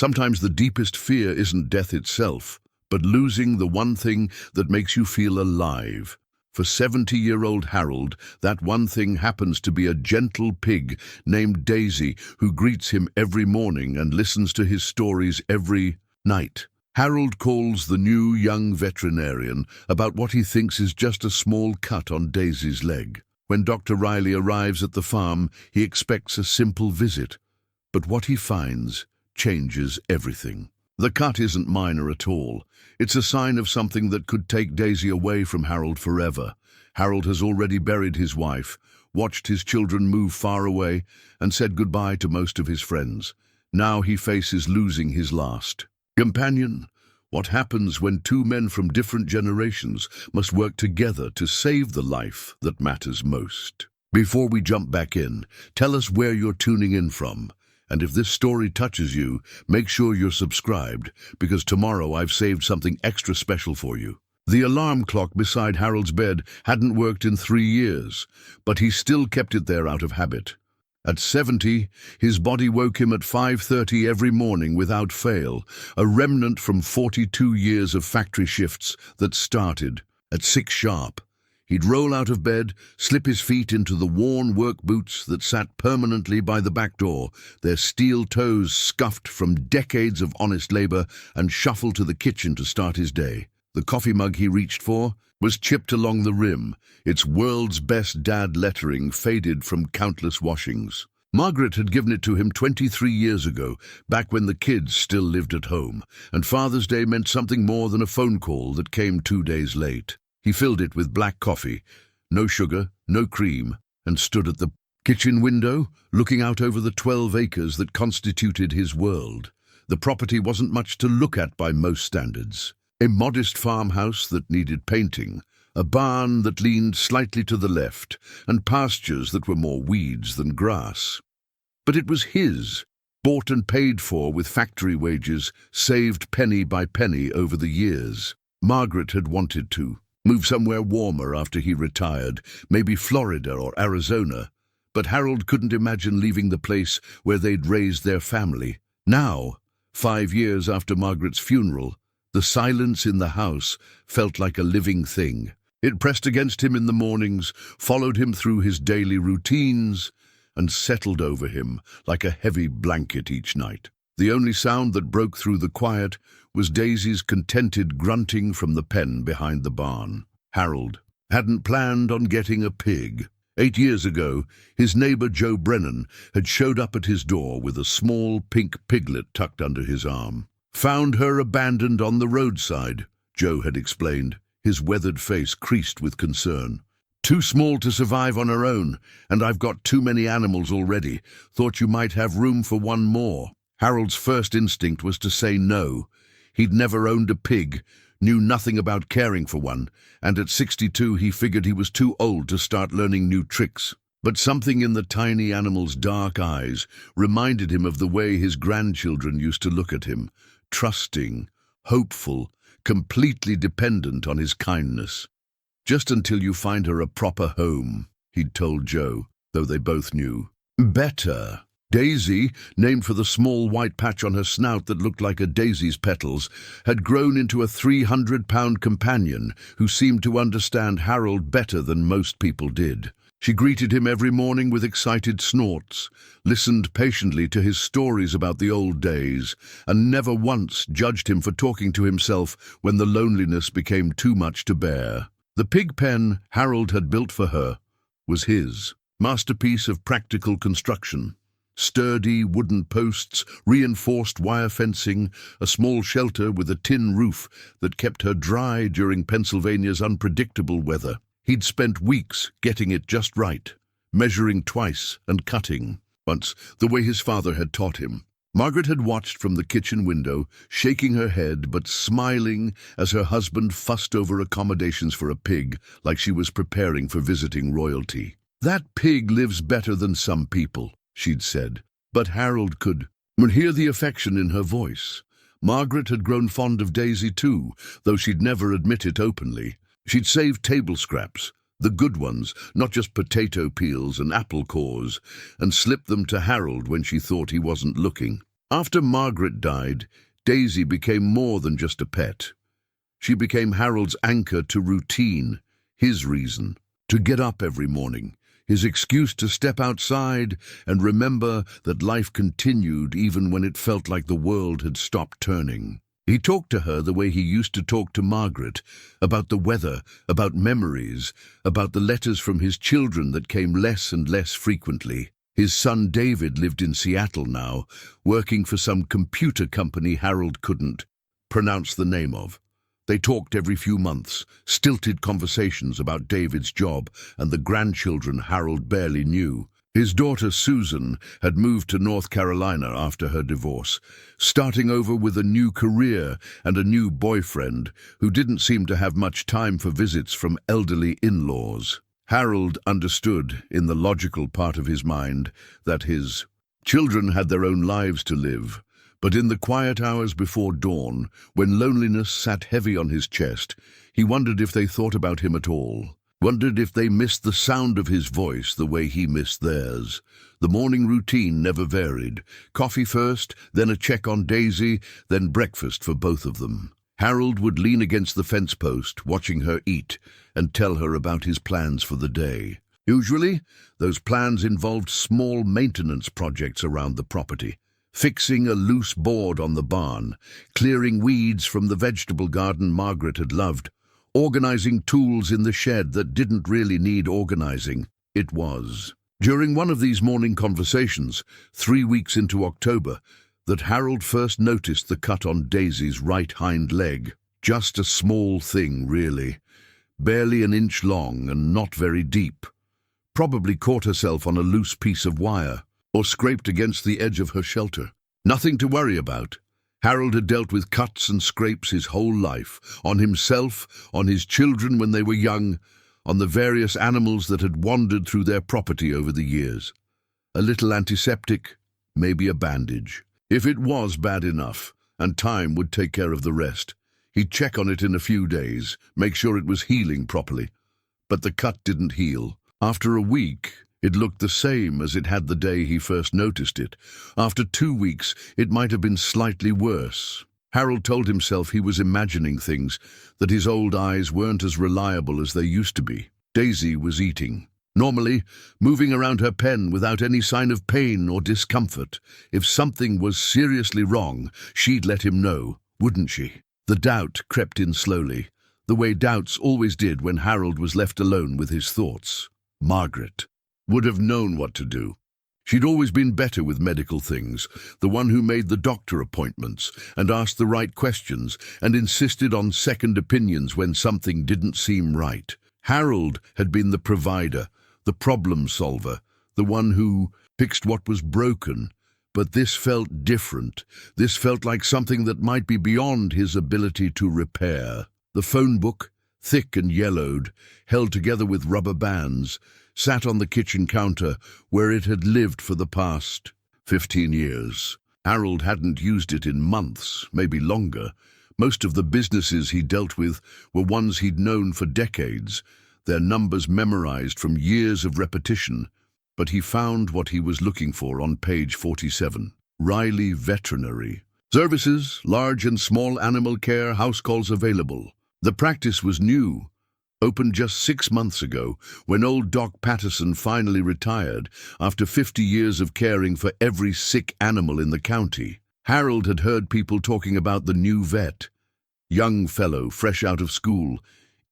Sometimes the deepest fear isn't death itself, but losing the one thing that makes you feel alive. For 70-year-old Harold, that one thing happens to be a gentle pig named Daisy who greets him every morning and listens to his stories every night. Harold calls the new young veterinarian about what he thinks is just a small cut on Daisy's leg. When Dr. Riley arrives at the farm, he expects a simple visit, but what he finds changes everything. The cut isn't minor at all. It's a sign of something that could take Daisy away from Harold forever. Harold has already buried his wife, watched his children move far away, and said goodbye to most of his friends. Now he faces losing his last companion. What happens when two men from different generations must work together to save the life that matters most? Before we jump back in, tell us where you're tuning in from. And if this story touches you, make sure you're subscribed, because tomorrow I've saved something extra special for you. The alarm clock beside Harold's bed hadn't worked in 3 years, but he still kept it there out of habit. At 70, his body woke him at 5:30 every morning without fail, a remnant from 42 years of factory shifts that started at 6 sharp. He'd roll out of bed, slip his feet into the worn work boots that sat permanently by the back door, their steel toes scuffed from decades of honest labor, and shuffle to the kitchen to start his day. The coffee mug he reached for was chipped along the rim, its world's best dad lettering faded from countless washings. Margaret had given it to him 23 years ago, back when the kids still lived at home, and Father's Day meant something more than a phone call that came 2 days late. He filled it with black coffee, no sugar, no cream, and stood at the kitchen window, looking out over the 12 acres that constituted his world. The property wasn't much to look at by most standards. A modest farmhouse that needed painting, a barn that leaned slightly to the left, and pastures that were more weeds than grass. But it was his, bought and paid for with factory wages, saved penny by penny over the years. Margaret had wanted to move somewhere warmer after he retired, maybe Florida or Arizona, but Harold couldn't imagine leaving the place where they'd raised their family. Now, 5 years after Margaret's funeral, the silence in the house felt like a living thing. It pressed against him in the mornings, followed him through his daily routines, and settled over him like a heavy blanket each night. The only sound that broke through the quiet was Daisy's contented grunting from the pen behind the barn. Harold hadn't planned on getting a pig. 8 years ago, his neighbor Joe Brennan had showed up at his door with a small pink piglet tucked under his arm. "Found her abandoned on the roadside," Joe had explained, his weathered face creased with concern. "Too small to survive on her own, and I've got too many animals already. Thought you might have room for one more." Harold's first instinct was to say no. He'd never owned a pig, knew nothing about caring for one, and at 62 he figured he was too old to start learning new tricks. But something in the tiny animal's dark eyes reminded him of the way his grandchildren used to look at him, trusting, hopeful, completely dependent on his kindness. "Just until you find her a proper home," he'd told Joe, though they both knew better. Daisy, named for the small white patch on her snout that looked like a daisy's petals, had grown into a 300-pound companion who seemed to understand Harold better than most people did. She greeted him every morning with excited snorts, listened patiently to his stories about the old days, and never once judged him for talking to himself when the loneliness became too much to bear. The pig pen Harold had built for her was his masterpiece of practical construction. Sturdy wooden posts, reinforced wire fencing, a small shelter with a tin roof that kept her dry during Pennsylvania's unpredictable weather. He'd spent weeks getting it just right, measuring twice and cutting once, the way his father had taught him. Margaret had watched from the kitchen window, shaking her head but smiling as her husband fussed over accommodations for a pig like she was preparing for visiting royalty. "That pig lives better than some people," she'd said, but Harold could hear the affection in her voice. Margaret had grown fond of Daisy too, though she'd never admit it openly. She'd saved table scraps, the good ones, not just potato peels and apple cores, and slipped them to Harold when she thought he wasn't looking. After Margaret died, Daisy became more than just a pet. She became Harold's anchor to routine, his reason to get up every morning, his excuse to step outside and remember that life continued even when it felt like the world had stopped turning. He talked to her the way he used to talk to Margaret, about the weather, about memories, about the letters from his children that came less and less frequently. His son David lived in Seattle now, working for some computer company Harold couldn't pronounce the name of. They talked every few months, stilted conversations about David's job and the grandchildren Harold barely knew. His daughter Susan had moved to North Carolina after her divorce, starting over with a new career and a new boyfriend who didn't seem to have much time for visits from elderly in-laws. Harold understood, in the logical part of his mind, that his children had their own lives to live. But in the quiet hours before dawn, when loneliness sat heavy on his chest, he wondered if they thought about him at all. Wondered if they missed the sound of his voice the way he missed theirs. The morning routine never varied. Coffee first, then a check on Daisy, then breakfast for both of them. Harold would lean against the fence post, watching her eat, and tell her about his plans for the day. Usually, those plans involved small maintenance projects around the property. Fixing a loose board on the barn, clearing weeds from the vegetable garden Margaret had loved, organizing tools in the shed that didn't really need organizing. It was during one of these morning conversations, 3 weeks into October, that Harold first noticed the cut on Daisy's right hind leg. Just a small thing, really. Barely an inch long and not very deep. Probably caught herself on a loose piece of wire, or scraped against the edge of her shelter. Nothing to worry about. Harold had dealt with cuts and scrapes his whole life, on himself, on his children when they were young, on the various animals that had wandered through their property over the years. A little antiseptic, maybe a bandage. If it was bad enough, and time would take care of the rest, he'd check on it in a few days, make sure it was healing properly. But the cut didn't heal. After a week, it looked the same as it had the day he first noticed it. After 2 weeks, it might have been slightly worse. Harold told himself he was imagining things, that his old eyes weren't as reliable as they used to be. Daisy was eating. Normally, moving around her pen without any sign of pain or discomfort. If something was seriously wrong, she'd let him know, wouldn't she? The doubt crept in slowly, the way doubts always did when Harold was left alone with his thoughts. Margaret would have known what to do. She'd always been better with medical things, the one who made the doctor appointments and asked the right questions and insisted on second opinions when something didn't seem right. Harold had been the provider, the problem solver, the one who fixed what was broken. But this felt different. This felt like something that might be beyond his ability to repair. The phone book, thick and yellowed, held together with rubber bands, sat on the kitchen counter where it had lived for the past 15 years. Harold hadn't used it in months, maybe longer. Most of the businesses he dealt with were ones he'd known for decades, their numbers memorized from years of repetition. But he found what he was looking for on page 47. Riley Veterinary. Services, large and small animal care, house calls available. The practice was new. Opened just 6 months ago, when old Doc Patterson finally retired after 50 years of caring for every sick animal in the county. Harold had heard people talking about the new vet. Young fellow, fresh out of school,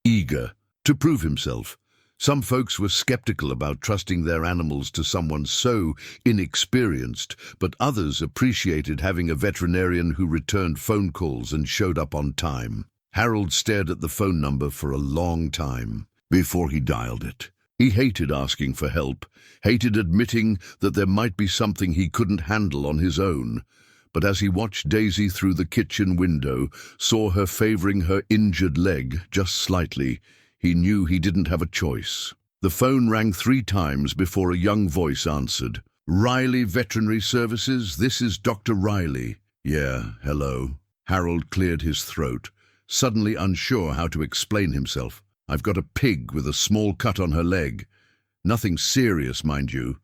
eager to prove himself. Some folks were skeptical about trusting their animals to someone so inexperienced, but others appreciated having a veterinarian who returned phone calls and showed up on time. Harold stared at the phone number for a long time before he dialed it. He hated asking for help, hated admitting that there might be something he couldn't handle on his own. But as he watched Daisy through the kitchen window, saw her favoring her injured leg just slightly, he knew he didn't have a choice. The phone rang 3 times before a young voice answered. Riley Veterinary Services, this is Dr. Riley. Yeah, hello. Harold cleared his throat, suddenly unsure how to explain himself. I've got a pig with a small cut on her leg. Nothing serious, mind you.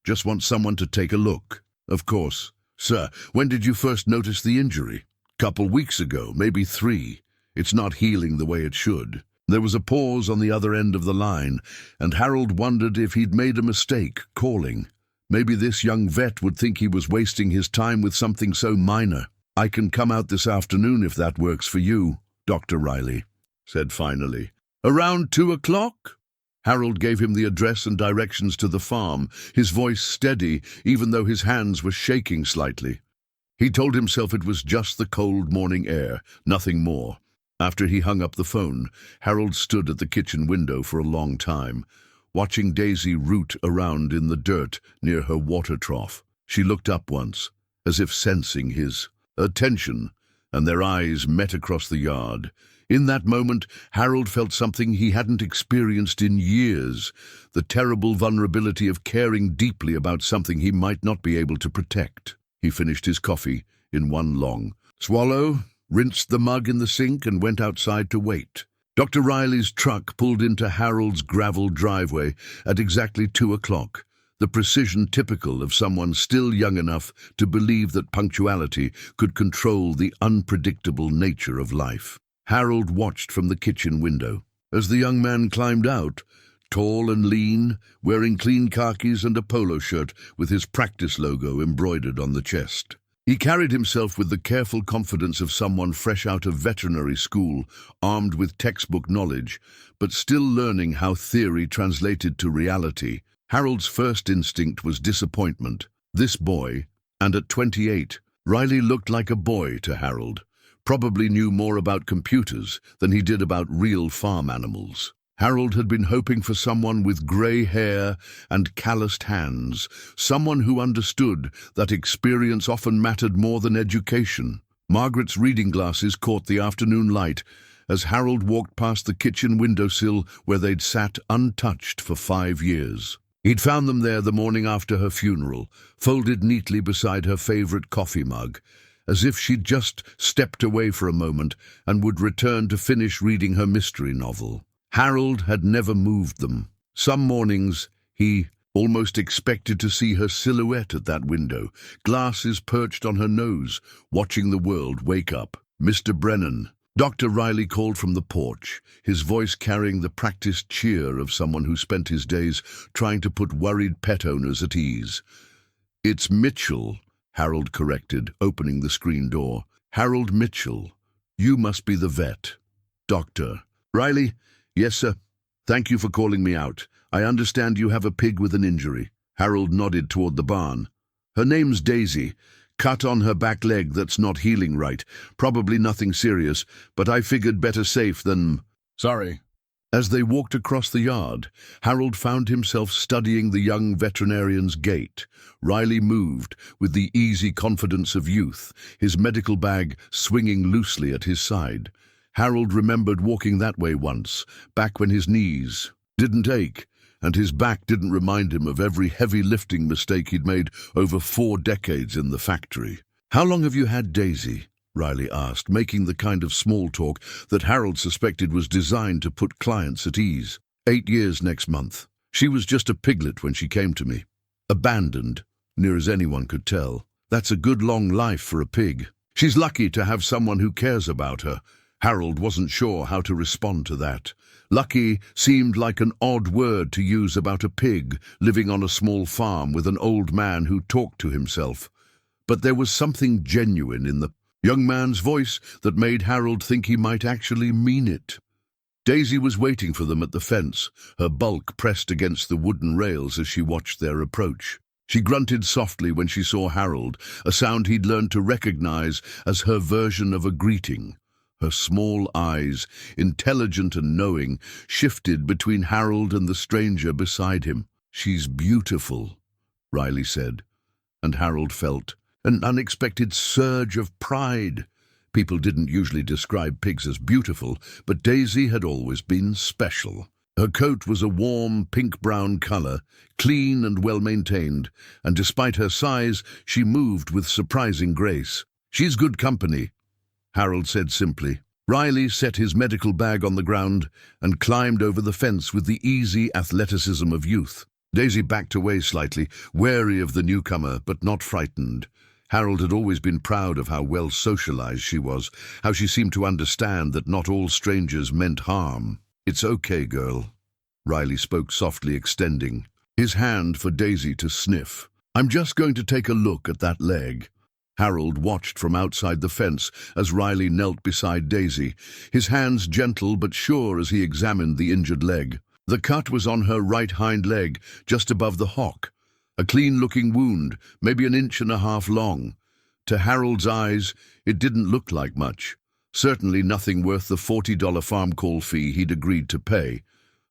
Just want someone to take a look. Of course. Sir, when did you first notice the injury? Couple weeks ago, maybe 3. It's not healing the way it should. There was a pause on the other end of the line, and Harold wondered if he'd made a mistake calling. Maybe this young vet would think he was wasting his time with something so minor. I can come out this afternoon if that works for you, Dr. Riley said finally. Around 2 o'clock? Harold gave him the address and directions to the farm, his voice steady, even though his hands were shaking slightly. He told himself it was just the cold morning air, nothing more. After he hung up the phone, Harold stood at the kitchen window for a long time, watching Daisy root around in the dirt near her water trough. She looked up once, as if sensing his attention, and their eyes met across the yard. In that moment, Harold felt something he hadn't experienced in years, the terrible vulnerability of caring deeply about something he might not be able to protect. He finished his coffee in one long swallow, rinsed the mug in the sink, and went outside to wait. Dr. Riley's truck pulled into Harold's gravel driveway at exactly 2 o'clock, the precision typical of someone still young enough to believe that punctuality could control the unpredictable nature of life. Harold watched from the kitchen window as the young man climbed out, tall and lean, wearing clean khakis and a polo shirt with his practice logo embroidered on the chest. He carried himself with the careful confidence of someone fresh out of veterinary school, armed with textbook knowledge, but still learning how theory translated to reality. Harold's first instinct was disappointment. This boy, and at 28, Riley looked like a boy to Harold, probably knew more about computers than he did about real farm animals. Harold had been hoping for someone with grey hair and calloused hands, someone who understood that experience often mattered more than education. Margaret's reading glasses caught the afternoon light as Harold walked past the kitchen windowsill where they'd sat untouched for 5 years. He'd found them there the morning after her funeral, folded neatly beside her favorite coffee mug, as if she'd just stepped away for a moment and would return to finish reading her mystery novel. Harold had never moved them. Some mornings, he almost expected to see her silhouette at that window, glasses perched on her nose, watching the world wake up. Mr. Brennan. Dr. Riley called from the porch, his voice carrying the practiced cheer of someone who spent his days trying to put worried pet owners at ease. It's Mitchell, Harold corrected, opening the screen door. Harold Mitchell. You must be the vet. Doctor. Riley? Yes, sir. Thank you for calling me out. I understand you have a pig with an injury. Harold nodded toward the barn. Her name's Daisy. Cut on her back leg that's not healing right. Probably nothing serious, but I figured better safe than... Sorry. As they walked across the yard, Harold found himself studying the young veterinarian's gait. Riley moved with the easy confidence of youth, his medical bag swinging loosely at his side. Harold remembered walking that way once, back when his knees didn't ache, and his back didn't remind him of every heavy lifting mistake he'd made over 4 decades in the factory. How long have you had Daisy? Riley asked, making the kind of small talk that Harold suspected was designed to put clients at ease. 8 years next month. She was just a piglet when she came to me. Abandoned, near as anyone could tell. That's a good long life for a pig. She's lucky to have someone who cares about her. Harold wasn't sure how to respond to that. Lucky seemed like an odd word to use about a pig living on a small farm with an old man who talked to himself. But there was something genuine in the young man's voice that made Harold think he might actually mean it. Daisy was waiting for them at the fence, her bulk pressed against the wooden rails as she watched their approach. She grunted softly when she saw Harold, a sound he'd learned to recognize as her version of a greeting. Her small eyes, intelligent and knowing, shifted between Harold and the stranger beside him. She's beautiful, Riley said, and Harold felt an unexpected surge of pride. People didn't usually describe pigs as beautiful, but Daisy had always been special. Her coat was a warm pink-brown color, clean and well-maintained, and despite her size, she moved with surprising grace. She's good company, Harold said simply. Riley set his medical bag on the ground and climbed over the fence with the easy athleticism of youth. Daisy backed away slightly, wary of the newcomer but not frightened. Harold had always been proud of how well socialized she was, how she seemed to understand that not all strangers meant harm. "It's okay, girl," Riley spoke softly, extending his hand for Daisy to sniff. "I'm just going to take a look at that leg." Harold watched from outside the fence as Riley knelt beside Daisy, his hands gentle but sure as he examined the injured leg. The cut was on her right hind leg, just above the hock. A clean-looking wound, maybe an inch and a half long. To Harold's eyes, it didn't look like much. Certainly nothing worth the $40 farm call fee he'd agreed to pay.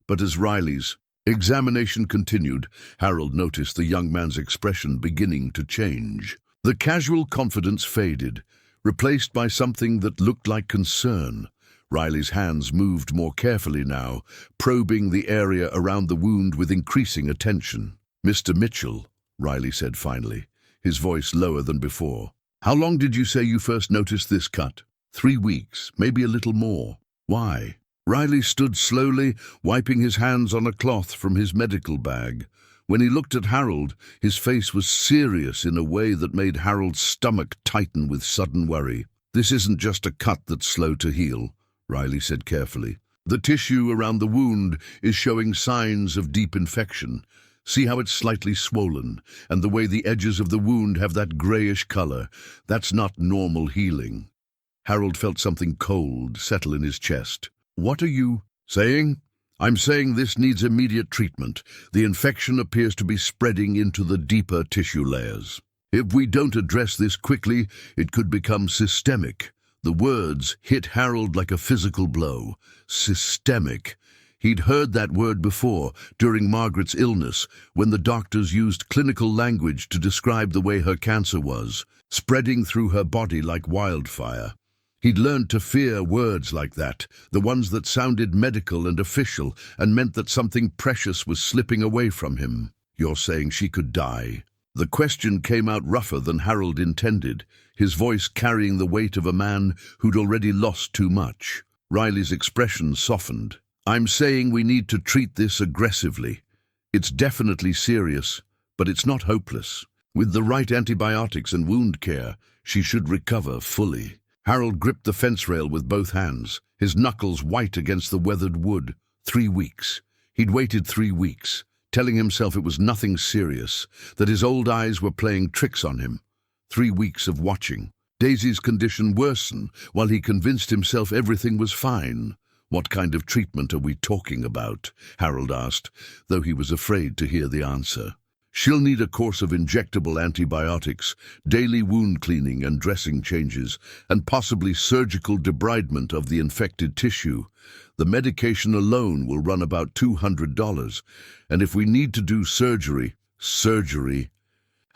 But as Riley's examination continued, Harold noticed the young man's expression beginning to change. The casual confidence faded, replaced by something that looked like concern. Riley's hands moved more carefully now, probing the area around the wound with increasing attention. "Mr. Mitchell," Riley said finally, his voice lower than before. "How long did you say you first noticed this cut?" 3 weeks, maybe a little more. "Why?" Riley stood slowly, wiping his hands on a cloth from his medical bag. When he looked at Harold, his face was serious in a way that made Harold's stomach tighten with sudden worry. "This isn't just a cut that's slow to heal," Riley said carefully. "The tissue around the wound is showing signs of deep infection. See how it's slightly swollen, and the way the edges of the wound have that grayish color. That's not normal healing." Harold felt something cold settle in his chest. "What are you saying?" "I'm saying this needs immediate treatment. The infection appears to be spreading into the deeper tissue layers. If we don't address this quickly, it could become systemic." The words hit Harold like a physical blow. Systemic. He'd heard that word before, during Margaret's illness, when the doctors used clinical language to describe the way her cancer was, spreading through her body like wildfire. He'd learned to fear words like that, the ones that sounded medical and official and meant that something precious was slipping away from him. "You're saying she could die?" The question came out rougher than Harold intended, his voice carrying the weight of a man who'd already lost too much. Riley's expression softened. "I'm saying we need to treat this aggressively. It's definitely serious, but it's not hopeless. With the right antibiotics and wound care, she should recover fully." Harold gripped the fence rail with both hands, his knuckles white against the weathered wood. 3 weeks. He'd waited 3 weeks, telling himself it was nothing serious, that his old eyes were playing tricks on him. 3 weeks of watching Daisy's condition worsen while he convinced himself everything was fine. "What kind of treatment are we talking about?" Harold asked, though he was afraid to hear the answer. "She'll need a course of injectable antibiotics, daily wound cleaning and dressing changes, and possibly surgical debridement of the infected tissue. The medication alone will run about $200, and if we need to do surgery..."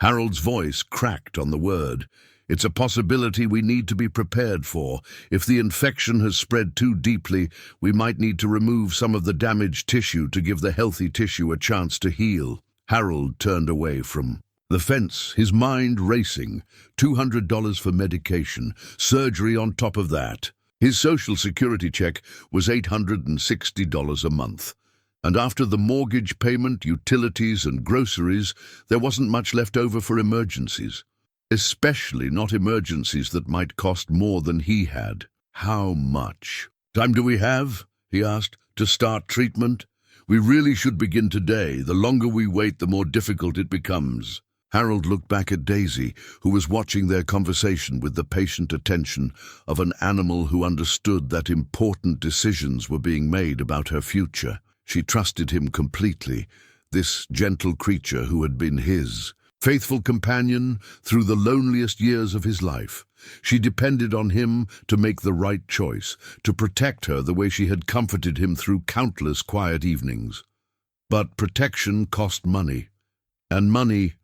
Harold's voice cracked on the word. "It's a possibility we need to be prepared for. If the infection has spread too deeply, we might need to remove some of the damaged tissue to give the healthy tissue a chance to heal." Harold turned away from the fence, his mind racing. $200 for medication, surgery on top of that. His Social Security check was $860 a month. And after the mortgage payment, utilities and groceries, there wasn't much left over for emergencies. Especially not emergencies that might cost more than he had. How much? "Time do we have?" he asked, "to start treatment?" "We really should begin today. The longer we wait, the more difficult it becomes." Harold looked back at Daisy, who was watching their conversation with the patient attention of an animal who understood that important decisions were being made about her future. She trusted him completely, this gentle creature who had been his faithful companion through the loneliest years of his life. She depended on him to make the right choice, to protect her the way she had comforted him through countless quiet evenings. But protection cost money, and money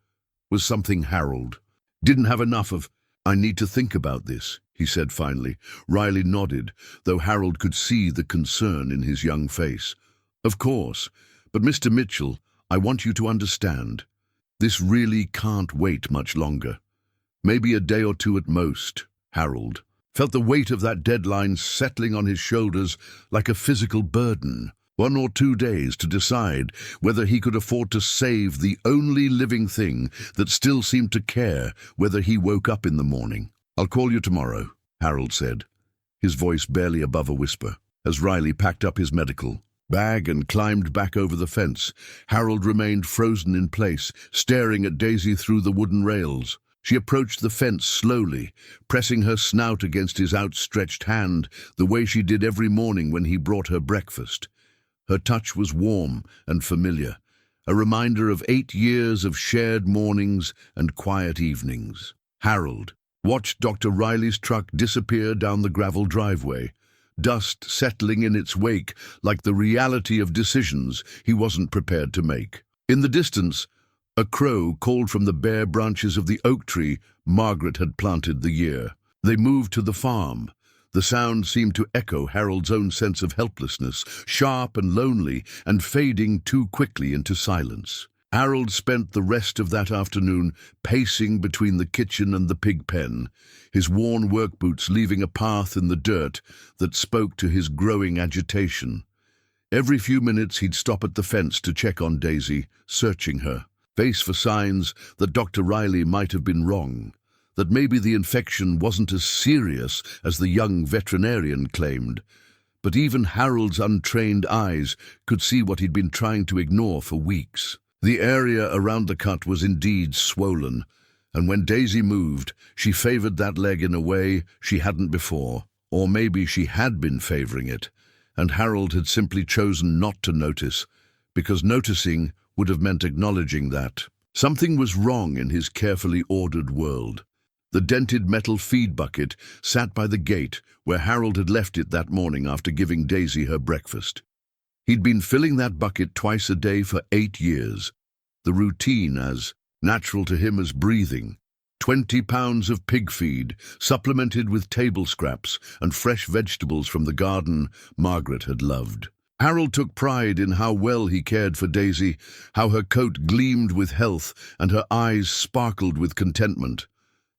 was something Harold didn't have enough of. "I need to think about this," he said finally. Riley nodded, though Harold could see the concern in his young face. "Of course, but Mr. Mitchell, I want you to understand. This really can't wait much longer. Maybe a day or two at most." Harold felt the weight of that deadline settling on his shoulders like a physical burden. 1 or 2 days to decide whether he could afford to save the only living thing that still seemed to care whether he woke up in the morning. "I'll call you tomorrow," Harold said, his voice barely above a whisper. As Riley packed up his medical bag and climbed back over the fence, Harold remained frozen in place, staring at Daisy through the wooden rails. She approached the fence slowly, pressing her snout against his outstretched hand, the way she did every morning when he brought her breakfast. Her touch was warm and familiar, a reminder of 8 years of shared mornings and quiet evenings. Harold watched Dr. Riley's truck disappear down the gravel driveway, dust settling in its wake like the reality of decisions he wasn't prepared to make. In the distance, a crow called from the bare branches of the oak tree Margaret had planted the year. They moved to the farm. The sound seemed to echo Harold's own sense of helplessness, sharp and lonely, and fading too quickly into silence. Harold spent the rest of that afternoon pacing between the kitchen and the pig pen, his worn work boots leaving a path in the dirt that spoke to his growing agitation. Every few minutes he'd stop at the fence to check on Daisy, searching her face for signs that Dr. Riley might have been wrong, that maybe the infection wasn't as serious as the young veterinarian claimed. But even Harold's untrained eyes could see what he'd been trying to ignore for weeks. The area around the cut was indeed swollen, and when Daisy moved, she favored that leg in a way she hadn't before. Or maybe she had been favoring it, and Harold had simply chosen not to notice, because noticing would have meant acknowledging that something was wrong in his carefully ordered world. The dented metal feed bucket sat by the gate where Harold had left it that morning after giving Daisy her breakfast. He'd been filling that bucket twice a day for 8 years, the routine as natural to him as breathing. 20 pounds of pig feed, supplemented with table scraps and fresh vegetables from the garden Margaret had loved. Harold took pride in how well he cared for Daisy, how her coat gleamed with health and her eyes sparkled with contentment.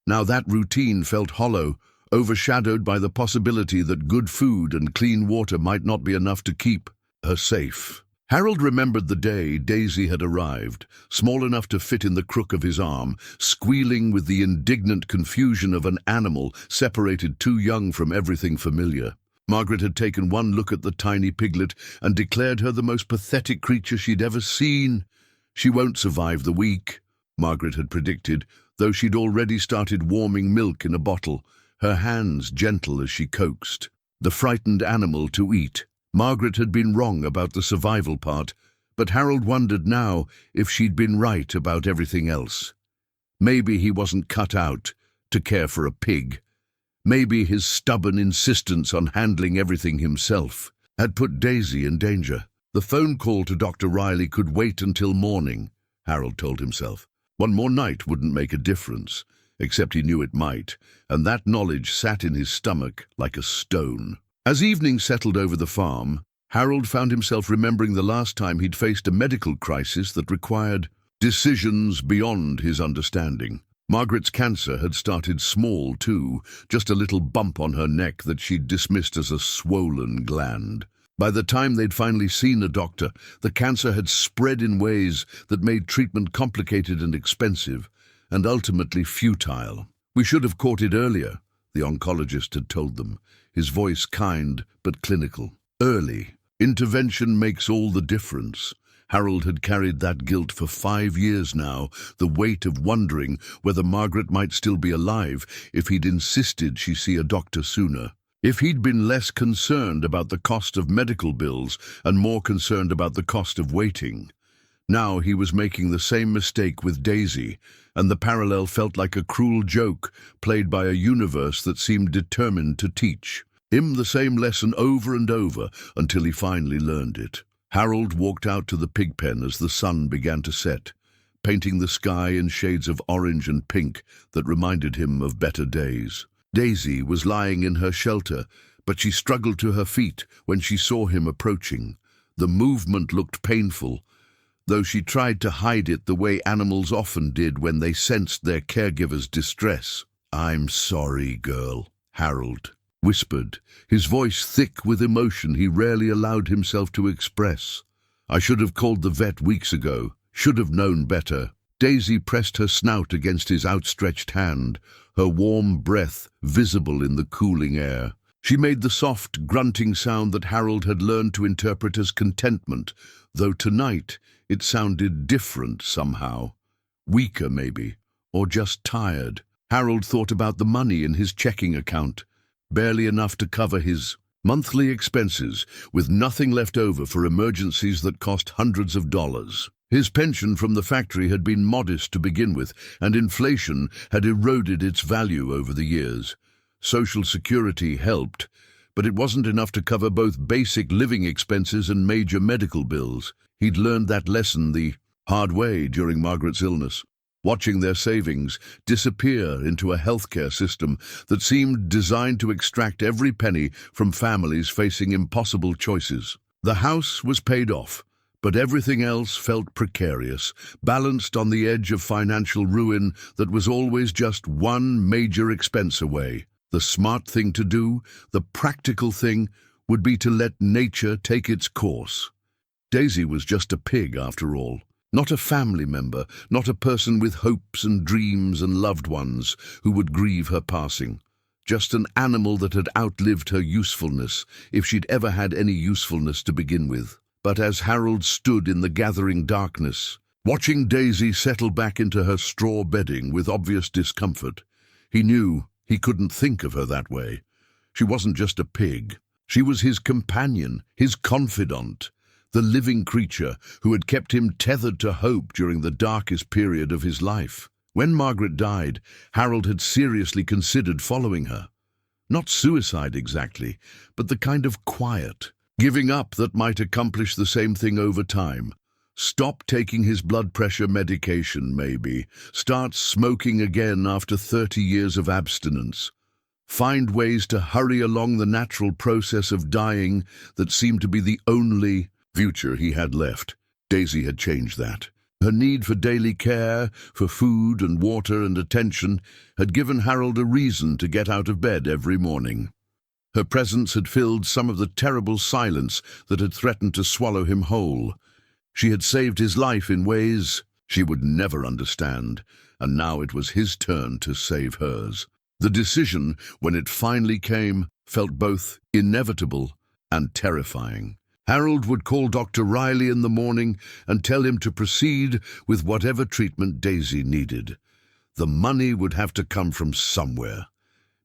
Now that routine felt hollow, overshadowed by the possibility that good food and clean water might not be enough to keep her safe. Harold remembered the day Daisy had arrived, small enough to fit in the crook of his arm, squealing with the indignant confusion of an animal separated too young from everything familiar. Margaret had taken one look at the tiny piglet and declared her the most pathetic creature she'd ever seen. "She won't survive the week," Margaret had predicted, though she'd already started warming milk in a bottle, her hands gentle as she coaxed the frightened animal to eat. Margaret had been wrong about the survival part, but Harold wondered now if she'd been right about everything else. Maybe he wasn't cut out to care for a pig. Maybe his stubborn insistence on handling everything himself had put Daisy in danger. The phone call to Dr. Riley could wait until morning, Harold told himself. One more night wouldn't make a difference, except he knew it might, and that knowledge sat in his stomach like a stone. As evening settled over the farm, Harold found himself remembering the last time he'd faced a medical crisis that required decisions beyond his understanding. Margaret's cancer had started small too, just a little bump on her neck that she'd dismissed as a swollen gland. By the time they'd finally seen a doctor, the cancer had spread in ways that made treatment complicated and expensive, and ultimately futile. "We should have caught it earlier," the oncologist had told them, his voice kind but clinical. Early intervention makes all the difference. Harold had carried that guilt for 5 years now, the weight of wondering whether Margaret might still be alive if he'd insisted she see a doctor sooner. If he'd been less concerned about the cost of medical bills and more concerned about the cost of waiting. Now he was making the same mistake with Daisy, and the parallel felt like a cruel joke played by a universe that seemed determined to teach him the same lesson over and over until he finally learned it. Harold walked out to the pig pen as the sun began to set, painting the sky in shades of orange and pink that reminded him of better days. Daisy was lying in her shelter, but she struggled to her feet when she saw him approaching. The movement looked painful, though she tried to hide it the way animals often did when they sensed their caregiver's distress. "I'm sorry, girl," Harold whispered, his voice thick with emotion he rarely allowed himself to express. "I should have called the vet weeks ago, should have known better." Daisy pressed her snout against his outstretched hand, her warm breath visible in the cooling air. She made the soft, grunting sound that Harold had learned to interpret as contentment, though tonight it sounded different somehow. Weaker, maybe, or just tired. Harold thought about the money in his checking account, barely enough to cover his monthly expenses, with nothing left over for emergencies that cost hundreds of dollars. His pension from the factory had been modest to begin with, and inflation had eroded its value over the years. Social Security helped, but it wasn't enough to cover both basic living expenses and major medical bills. He'd learned that lesson the hard way during Margaret's illness, watching their savings disappear into a healthcare system that seemed designed to extract every penny from families facing impossible choices. The house was paid off, but everything else felt precarious, balanced on the edge of financial ruin that was always just one major expense away. The smart thing to do, the practical thing, would be to let nature take its course. Daisy was just a pig, after all. Not a family member, not a person with hopes and dreams and loved ones who would grieve her passing. Just an animal that had outlived her usefulness, if she'd ever had any usefulness to begin with. But as Harold stood in the gathering darkness, watching Daisy settle back into her straw bedding with obvious discomfort, he knew he couldn't think of her that way. She wasn't just a pig. She was his companion, his confidant, the living creature who had kept him tethered to hope during the darkest period of his life. When Margaret died, Harold had seriously considered following her. Not suicide exactly, but the kind of quiet, giving up that might accomplish the same thing over time. Stop taking his blood pressure medication, maybe. Start smoking again after 30 years of abstinence. Find ways to hurry along the natural process of dying that seemed to be the only future he had left. Daisy had changed that. Her need for daily care, for food and water and attention, had given Harold a reason to get out of bed every morning. Her presence had filled some of the terrible silence that had threatened to swallow him whole. She had saved his life in ways she would never understand, and now it was his turn to save hers. The decision, when it finally came, felt both inevitable and terrifying. Harold would call Dr. Riley in the morning and tell him to proceed with whatever treatment Daisy needed. The money would have to come from somewhere.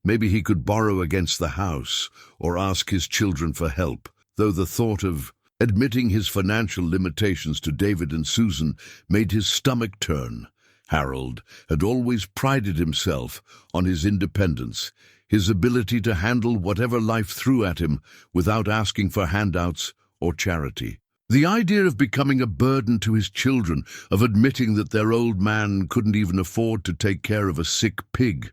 Maybe he could borrow against the house or ask his children for help, though the thought of admitting his financial limitations to David and Susan made his stomach turn. Harold had always prided himself on his independence, his ability to handle whatever life threw at him without asking for handouts or charity. The idea of becoming a burden to his children, of admitting that their old man couldn't even afford to take care of a sick pig,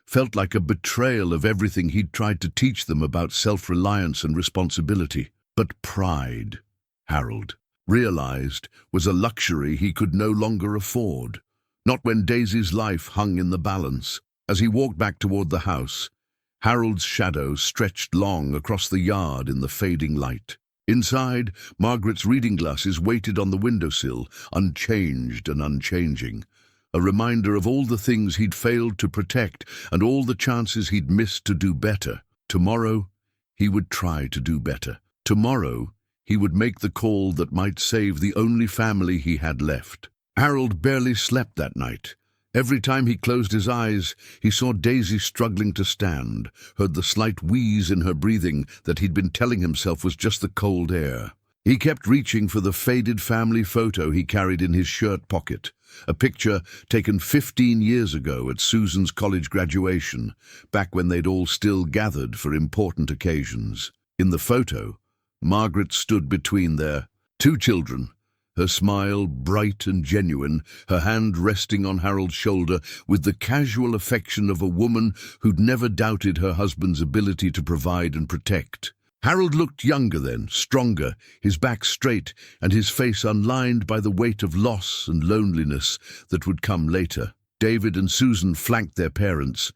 felt like a betrayal of everything he'd tried to teach them about self-reliance and responsibility. But pride, Harold realized, was a luxury he could no longer afford. Not when Daisy's life hung in the balance. As he walked back toward the house, Harold's shadow stretched long across the yard in the fading light. Inside, Margaret's reading glasses waited on the windowsill, unchanged and unchanging, a reminder of all the things he'd failed to protect and all the chances he'd missed to do better. Tomorrow, he would try to do better. Tomorrow, he would make the call that might save the only family he had left. Harold barely slept that night. Every time he closed his eyes, he saw Daisy struggling to stand, heard the slight wheeze in her breathing that he'd been telling himself was just the cold air. He kept reaching for the faded family photo he carried in his shirt pocket, a picture taken 15 years ago at Susan's college graduation, back when they'd all still gathered for important occasions. In the photo, Margaret stood between their two children, her smile bright and genuine, her hand resting on Harold's shoulder with the casual affection of a woman who'd never doubted her husband's ability to provide and protect. Harold looked younger then, stronger, his back straight and his face unlined by the weight of loss and loneliness that would come later. David and Susan flanked their parents,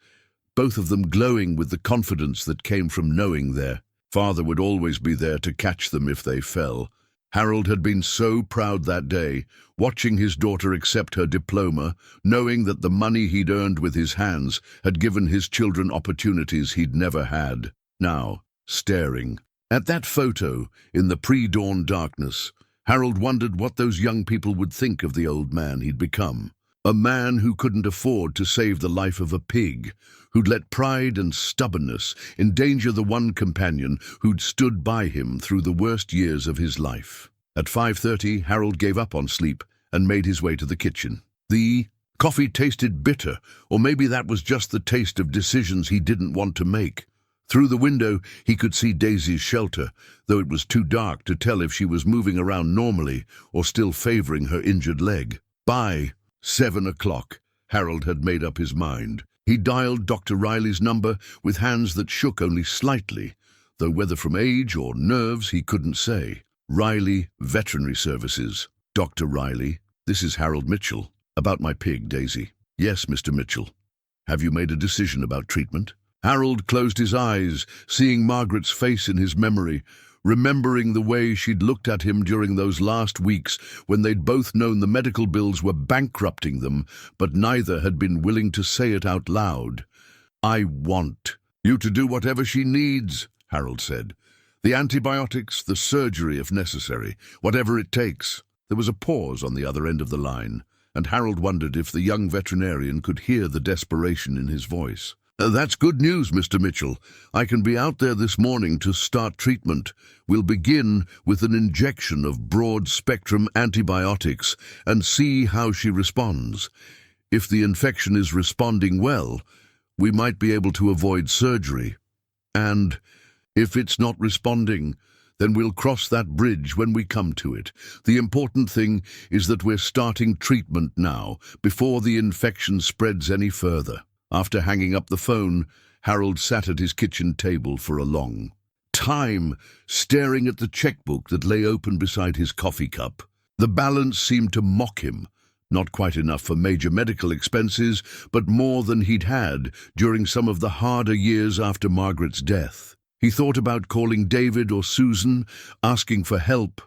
both of them glowing with the confidence that came from knowing their father would always be there to catch them if they fell. Harold had been so proud that day, watching his daughter accept her diploma, knowing that the money he'd earned with his hands had given his children opportunities he'd never had. Now, staring at that photo in the pre-dawn darkness, Harold wondered what those young people would think of the old man he'd become. A man who couldn't afford to save the life of a pig, who'd let pride and stubbornness endanger the one companion who'd stood by him through the worst years of his life. At 5:30, Harold gave up on sleep and made his way to the kitchen. The coffee tasted bitter, or maybe that was just the taste of decisions he didn't want to make. Through the window, he could see Daisy's shelter, though it was too dark to tell if she was moving around normally or still favoring her injured leg. By 7 o'clock, Harold had made up his mind. He dialed Dr. Riley's number with hands that shook only slightly, though whether from age or nerves he couldn't say. Riley, Veterinary Services. Dr. Riley, this is Harold Mitchell. About my pig, Daisy. Yes, Mr. Mitchell. Have you made a decision about treatment? Harold closed his eyes, seeing Margaret's face in his memory, remembering the way she'd looked at him during those last weeks when they'd both known the medical bills were bankrupting them, but neither had been willing to say it out loud. I want you to do whatever she needs, Harold said. The antibiotics, the surgery if necessary, whatever it takes. There was a pause on the other end of the line, and Harold wondered if the young veterinarian could hear the desperation in his voice. That's good news, Mr. Mitchell. I can be out there this morning to start treatment. We'll begin with an injection of broad-spectrum antibiotics and see how she responds. If the infection is responding well, we might be able to avoid surgery. And if it's not responding, then we'll cross that bridge when we come to it. The important thing is that we're starting treatment now, before the infection spreads any further. After hanging up the phone, Harold sat at his kitchen table for a long time, staring at the checkbook that lay open beside his coffee cup. The balance seemed to mock him. Not quite enough for major medical expenses, but more than he'd had during some of the harder years after Margaret's death. He thought about calling David or Susan, asking for help,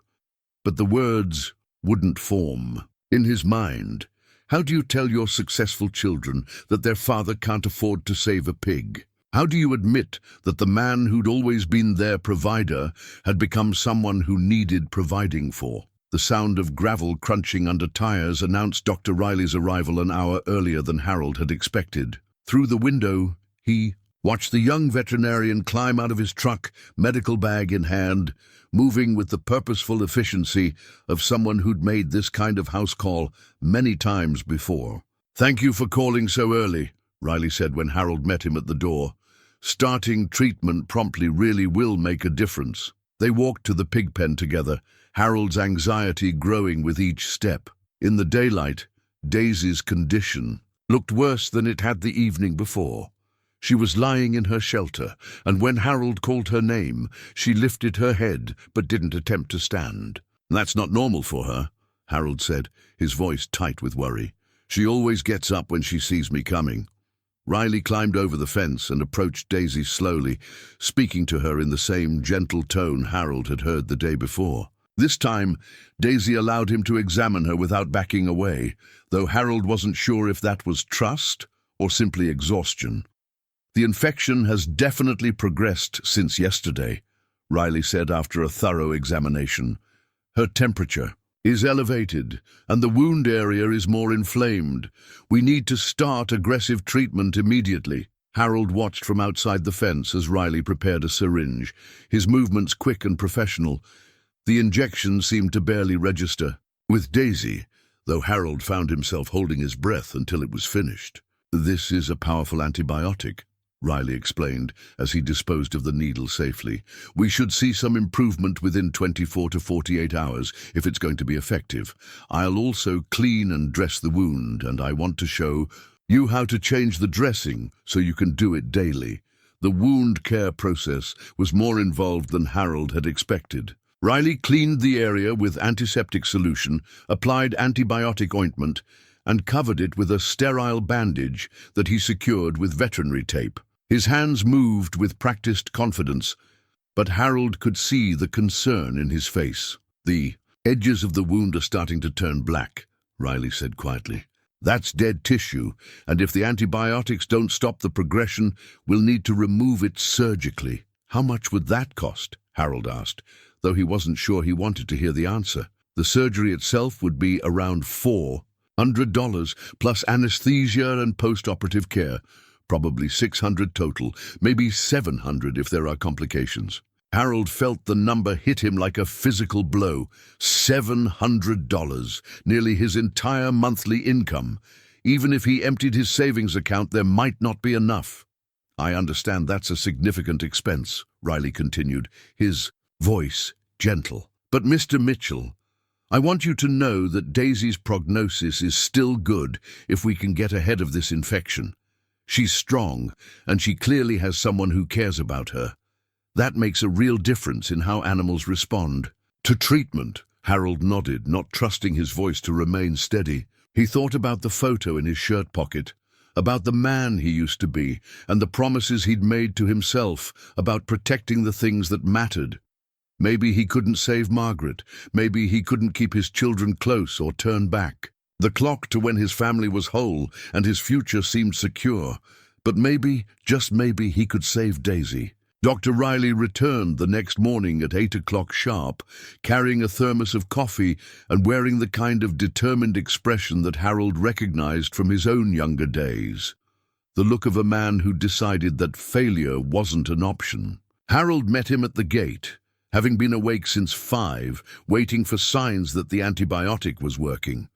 but the words wouldn't form. In his mind, how do you tell your successful children that their father can't afford to save a pig? How do you admit that the man who'd always been their provider had become someone who needed providing for? The sound of gravel crunching under tires announced Dr. Riley's arrival an hour earlier than Harold had expected. Through the window, he watched the young veterinarian climb out of his truck, medical bag in hand, moving with the purposeful efficiency of someone who'd made this kind of house call many times before. Thank you for calling so early, Riley said when Harold met him at the door. Starting treatment promptly really will make a difference. They walked to the pig pen together, Harold's anxiety growing with each step. In the daylight, Daisy's condition looked worse than it had the evening before. She was lying in her shelter, and when Harold called her name, she lifted her head but didn't attempt to stand. That's not normal for her, Harold said, his voice tight with worry. She always gets up when she sees me coming. Riley climbed over the fence and approached Daisy slowly, speaking to her in the same gentle tone Harold had heard the day before. This time, Daisy allowed him to examine her without backing away, though Harold wasn't sure if that was trust or simply exhaustion. The infection has definitely progressed since yesterday, Riley said after a thorough examination. Her temperature is elevated, and the wound area is more inflamed. We need to start aggressive treatment immediately. Harold watched from outside the fence as Riley prepared a syringe, his movements quick and professional. The injection seemed to barely register with Daisy, though Harold found himself holding his breath until it was finished. This is a powerful antibiotic, Riley explained as he disposed of the needle safely. We should see some improvement within 24 to 48 hours if it's going to be effective. I'll also clean and dress the wound, and I want to show you how to change the dressing so you can do it daily. The wound care process was more involved than Harold had expected. Riley cleaned the area with antiseptic solution, applied antibiotic ointment, and covered it with a sterile bandage that he secured with veterinary tape. His hands moved with practiced confidence, but Harold could see the concern in his face. "The edges of the wound are starting to turn black," Riley said quietly. "That's dead tissue, and if the antibiotics don't stop the progression, we'll need to remove it surgically." "How much would that cost?" Harold asked, though he wasn't sure he wanted to hear the answer. The surgery itself would be around $400, plus anesthesia and post-operative care. Probably $600 total, maybe $700 if there are complications. Harold felt the number hit him like a physical blow. $700, nearly his entire monthly income. Even if he emptied his savings account, there might not be enough. "I understand that's a significant expense," Riley continued, his voice gentle. "But Mr. Mitchell, I want you to know that Daisy's prognosis is still good if we can get ahead of this infection. She's strong, and she clearly has someone who cares about her. That makes a real difference in how animals respond." "To treatment," Harold nodded, not trusting his voice to remain steady. He thought about the photo in his shirt pocket, about the man he used to be, and the promises he'd made to himself about protecting the things that mattered. Maybe he couldn't save Margaret. Maybe he couldn't keep his children close or turn back the clock to when his family was whole and his future seemed secure. But maybe, just maybe, he could save Daisy. Dr. Riley returned the next morning at 8 o'clock sharp, carrying a thermos of coffee and wearing the kind of determined expression that Harold recognized from his own younger days. The look of a man who decided that failure wasn't an option. Harold met him at the gate, having been awake since 5, waiting for signs that the antibiotic was working.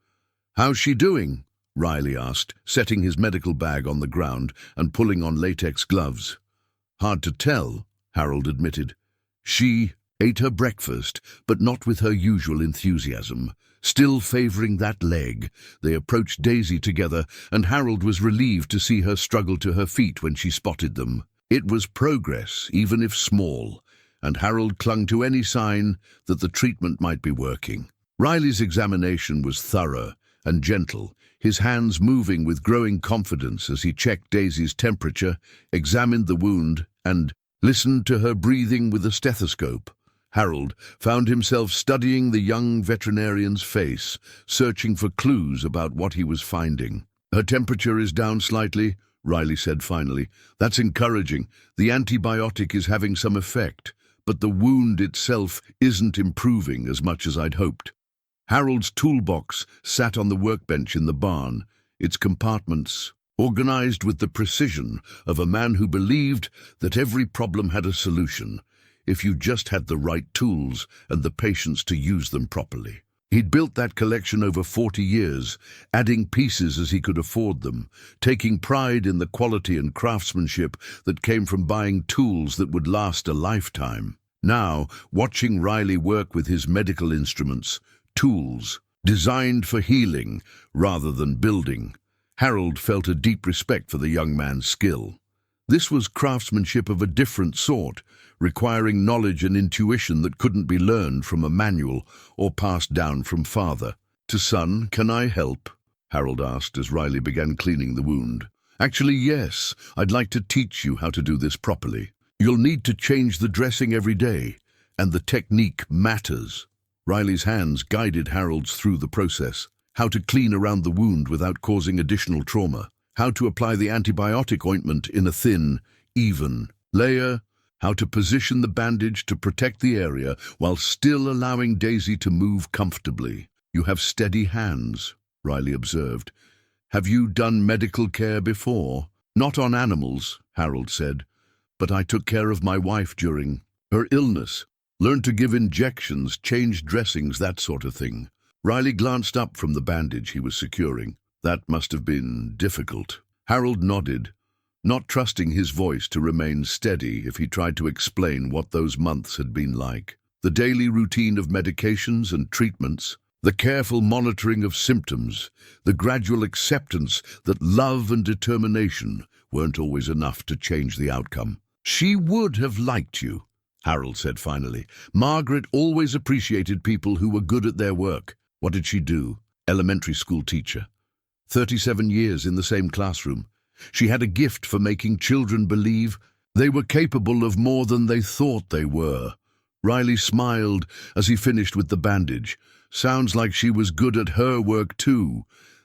"How's she doing?" Riley asked, setting his medical bag on the ground and pulling on latex gloves. "Hard to tell," Harold admitted. "She ate her breakfast, but not with her usual enthusiasm. Still favoring that leg." They approached Daisy together, and Harold was relieved to see her struggle to her feet when she spotted them. It was progress, even if small, and Harold clung to any sign that the treatment might be working. Riley's examination was thorough and gentle, his hands moving with growing confidence as he checked Daisy's temperature, examined the wound, and listened to her breathing with a stethoscope. Harold found himself studying the young veterinarian's face, searching for clues about what he was finding. "Her temperature is down slightly," Riley said finally. "That's encouraging. The antibiotic is having some effect, but the wound itself isn't improving as much as I'd hoped." Harold's toolbox sat on the workbench in the barn, its compartments organized with the precision of a man who believed that every problem had a solution, if you just had the right tools and the patience to use them properly. He'd built that collection over 40 years, adding pieces as he could afford them, taking pride in the quality and craftsmanship that came from buying tools that would last a lifetime. Now, watching Riley work with his medical instruments, tools designed for healing rather than building, Harold felt a deep respect for the young man's skill. This was craftsmanship of a different sort, requiring knowledge and intuition that couldn't be learned from a manual or passed down from father to son. "Can I help?" Harold asked as Riley began cleaning the wound. "Actually, yes. I'd like to teach you how to do this properly. You'll need to change the dressing every day, and the technique matters." Riley's hands guided Harold's through the process: how to clean around the wound without causing additional trauma, how to apply the antibiotic ointment in a thin, even layer, how to position the bandage to protect the area while still allowing Daisy to move comfortably. "You have steady hands," Riley observed. "Have you done medical care before?" "Not on animals," Harold said, "but I took care of my wife during her illness. Learned to give injections, change dressings, that sort of thing." Riley glanced up from the bandage he was securing. "That must have been difficult." Harold nodded, not trusting his voice to remain steady if he tried to explain what those months had been like. The daily routine of medications and treatments, the careful monitoring of symptoms, the gradual acceptance that love and determination weren't always enough to change the outcome. "She would have liked you," Harold said finally. "Margaret always appreciated people who were good at their work." "What did she do?" "Elementary school teacher." 37 years in the same classroom. She had a gift for making children believe they were capable of more than they thought they were. Riley smiled as he finished with the bandage. Sounds like she was good at her work too.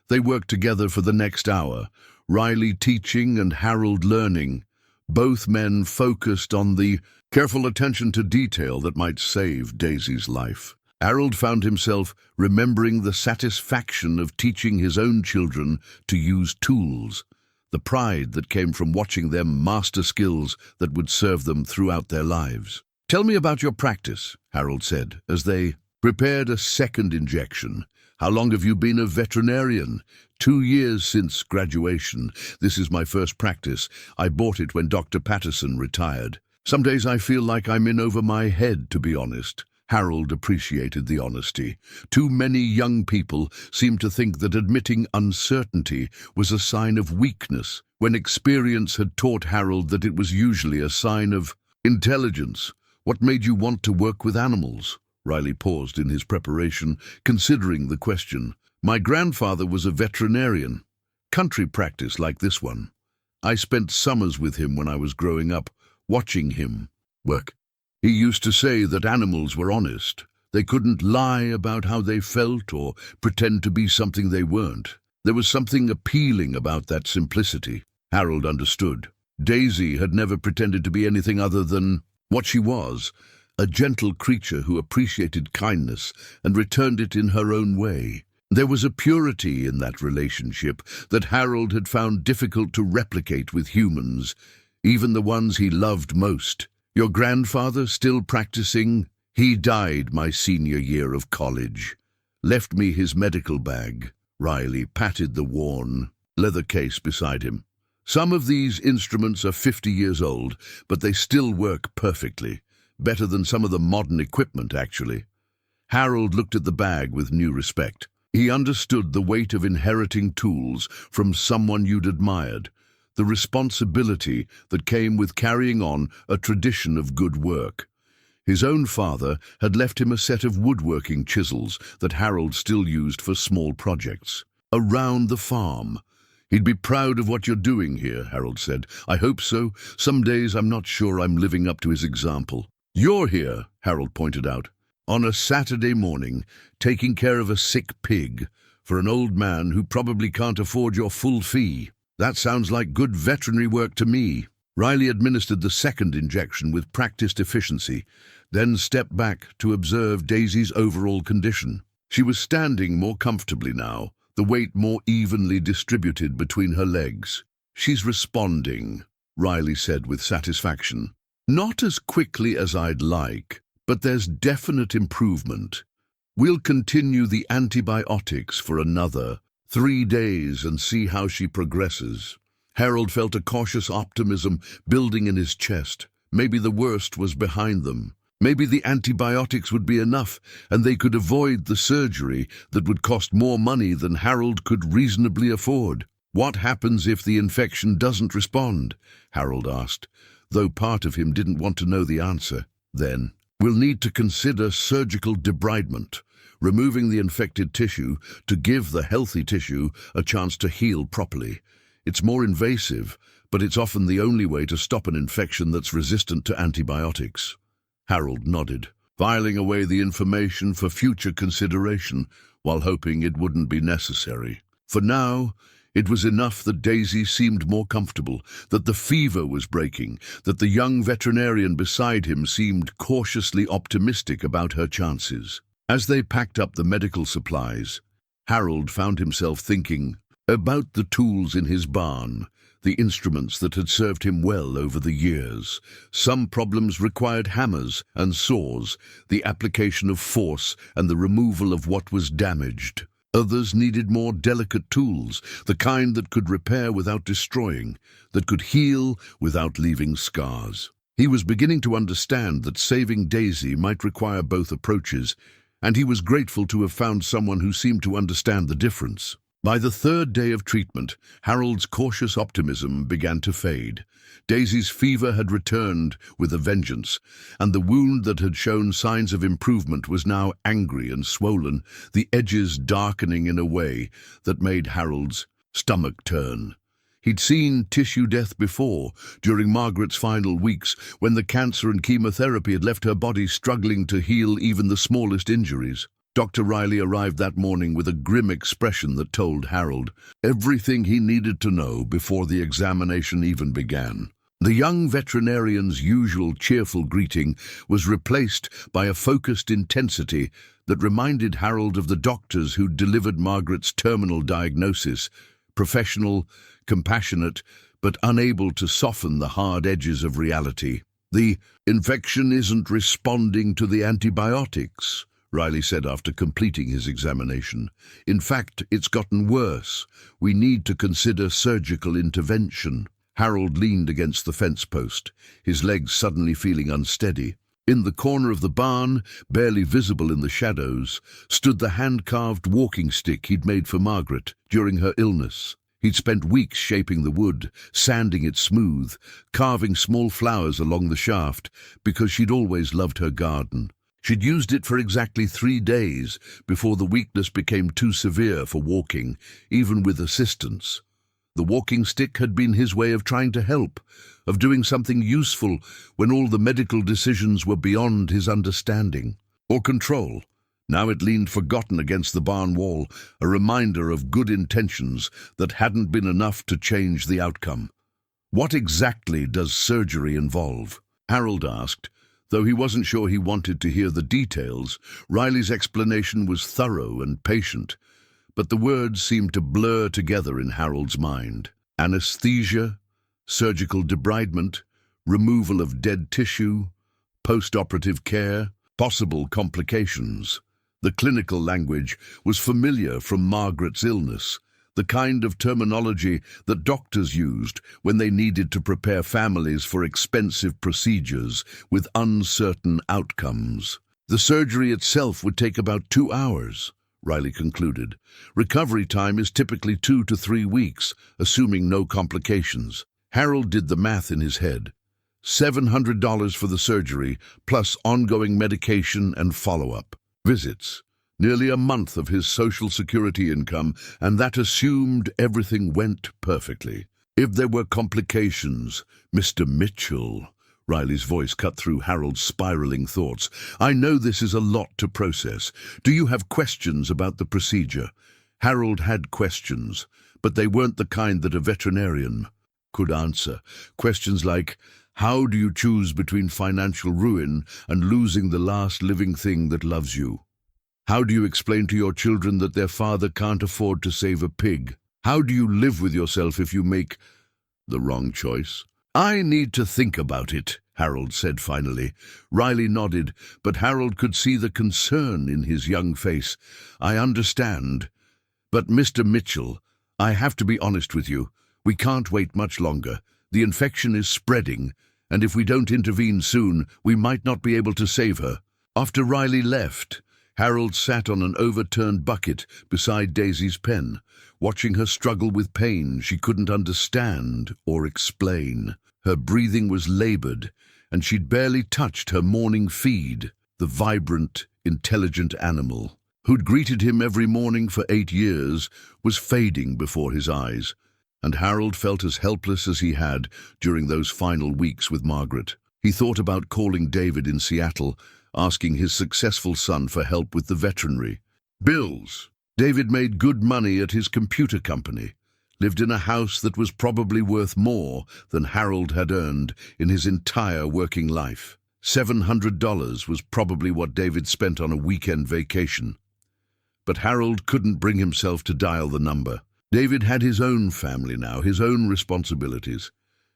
They worked together for the next hour, Riley teaching and Harold learning. Both men focused on the careful attention to detail that might save Daisy's life. Harold found himself remembering the satisfaction of teaching his own children to use tools, the pride that came from watching them master skills that would serve them throughout their lives. "Tell me about your practice," Harold said, as they prepared a second injection. "How long have you been a veterinarian?" 2 years since graduation. This is my first practice. I bought it when Dr. Patterson retired. Some days I feel like I'm in over my head, to be honest. Harold appreciated the honesty. Too many young people seem to think that admitting uncertainty was a sign of weakness, when experience had taught Harold that it was usually a sign of intelligence. "What made you want to work with animals?" Riley paused in his preparation, considering the question. "My grandfather was a veterinarian. Country practice like this one. I spent summers with him when I was growing up, watching him work. He used to say that animals were honest. They couldn't lie about how they felt or pretend to be something they weren't. There was something appealing about that simplicity." Harold understood. Daisy had never pretended to be anything other than what she was, a gentle creature who appreciated kindness and returned it in her own way. There was a purity in that relationship that Harold had found difficult to replicate with humans, even the ones he loved most. "Your grandfather still practicing?" "He died my senior year of college. Left me his medical bag." Riley patted the worn leather case beside him. "Some of these instruments are 50 years old, but they still work perfectly. Better than some of the modern equipment, actually." Harold looked at the bag with new respect. He understood the weight of inheriting tools from someone you'd admired, the responsibility that came with carrying on a tradition of good work. His own father had left him a set of woodworking chisels that Harold still used for small projects. "Around the farm." "He'd be proud of what you're doing here," Harold said. "I hope so. Some days I'm not sure I'm living up to his example." "You're here," Harold pointed out, "on a Saturday morning, taking care of a sick pig for an old man who probably can't afford your full fee. That sounds like good veterinary work to me." Riley administered the second injection with practiced efficiency, then stepped back to observe Daisy's overall condition. She was standing more comfortably now, the weight more evenly distributed between her legs. "She's responding," Riley said with satisfaction. "Not as quickly as I'd like, but there's definite improvement. We'll continue the antibiotics for another 3 days and see how she progresses." Harold felt a cautious optimism building in his chest. Maybe the worst was behind them. Maybe the antibiotics would be enough, and they could avoid the surgery that would cost more money than Harold could reasonably afford. "What happens if the infection doesn't respond?" Harold asked, though part of him didn't want to know the answer. "Then we'll need to consider surgical debridement, removing the infected tissue to give the healthy tissue a chance to heal properly. It's more invasive, but it's often the only way to stop an infection that's resistant to antibiotics." Harold nodded, filing away the information for future consideration while hoping it wouldn't be necessary. For now, it was enough that Daisy seemed more comfortable, that the fever was breaking, that the young veterinarian beside him seemed cautiously optimistic about her chances. As they packed up the medical supplies, Harold found himself thinking about the tools in his barn, the instruments that had served him well over the years. Some problems required hammers and saws, the application of force and the removal of what was damaged. Others needed more delicate tools, the kind that could repair without destroying, that could heal without leaving scars. He was beginning to understand that saving Daisy might require both approaches, and he was grateful to have found someone who seemed to understand the difference. By the third day of treatment, Harold's cautious optimism began to fade. Daisy's fever had returned with a vengeance, and the wound that had shown signs of improvement was now angry and swollen, the edges darkening in a way that made Harold's stomach turn. He'd seen tissue death before, during Margaret's final weeks, when the cancer and chemotherapy had left her body struggling to heal even the smallest injuries. Dr. Riley arrived that morning with a grim expression that told Harold everything he needed to know before the examination even began. The young veterinarian's usual cheerful greeting was replaced by a focused intensity that reminded Harold of the doctors who'd delivered Margaret's terminal diagnosis, professional, compassionate, but unable to soften the hard edges of reality. "The infection isn't responding to the antibiotics," Riley said after completing his examination. "In fact, it's gotten worse. We need to consider surgical intervention." Harold leaned against the fence post, his legs suddenly feeling unsteady. In the corner of the barn, barely visible in the shadows, stood the hand-carved walking stick he'd made for Margaret during her illness. He'd spent weeks shaping the wood, sanding it smooth, carving small flowers along the shaft, because she'd always loved her garden. She'd used it for exactly 3 days before the weakness became too severe for walking, even with assistance. The walking stick had been his way of trying to help, of doing something useful when all the medical decisions were beyond his understanding or control. Now it leaned forgotten against the barn wall, a reminder of good intentions that hadn't been enough to change the outcome. "What exactly does surgery involve?" Harold asked. Though he wasn't sure he wanted to hear the details, Riley's explanation was thorough and patient, but the words seemed to blur together in Harold's mind. Anesthesia, surgical debridement, removal of dead tissue, post-operative care, possible complications. The clinical language was familiar from Margaret's illness, the kind of terminology that doctors used when they needed to prepare families for expensive procedures with uncertain outcomes. The surgery itself would take about 2 hours, Riley concluded. Recovery time is typically 2 to 3 weeks, assuming no complications. Harold did the math in his head. $700 for the surgery, plus ongoing medication and follow-up visits. Nearly a month of his Social Security income, and that assumed everything went perfectly. If there were complications, Mr. Mitchell, Riley's voice cut through Harold's spiraling thoughts. "I know this is a lot to process. Do you have questions about the procedure?" Harold had questions, but they weren't the kind that a veterinarian could answer. Questions like, how do you choose between financial ruin and losing the last living thing that loves you? How do you explain to your children that their father can't afford to save a pig? How do you live with yourself if you make the wrong choice? "I need to think about it," Harold said finally. Riley nodded, but Harold could see the concern in his young face. "I understand. But Mr. Mitchell, I have to be honest with you. We can't wait much longer. The infection is spreading, and if we don't intervene soon, we might not be able to save her." After Riley left, Harold sat on an overturned bucket beside Daisy's pen, watching her struggle with pain she couldn't understand or explain. Her breathing was labored, and she'd barely touched her morning feed, the vibrant, intelligent animal who'd greeted him every morning for 8 years was fading before his eyes, and Harold felt as helpless as he had during those final weeks with Margaret. He thought about calling David in Seattle, asking his successful son for help with the veterinary bills. David made good money at his computer company, lived in a house that was probably worth more than Harold had earned in his entire working life. $700 was probably what David spent on a weekend vacation. But Harold couldn't bring himself to dial the number. David had his own family now, his own responsibilities.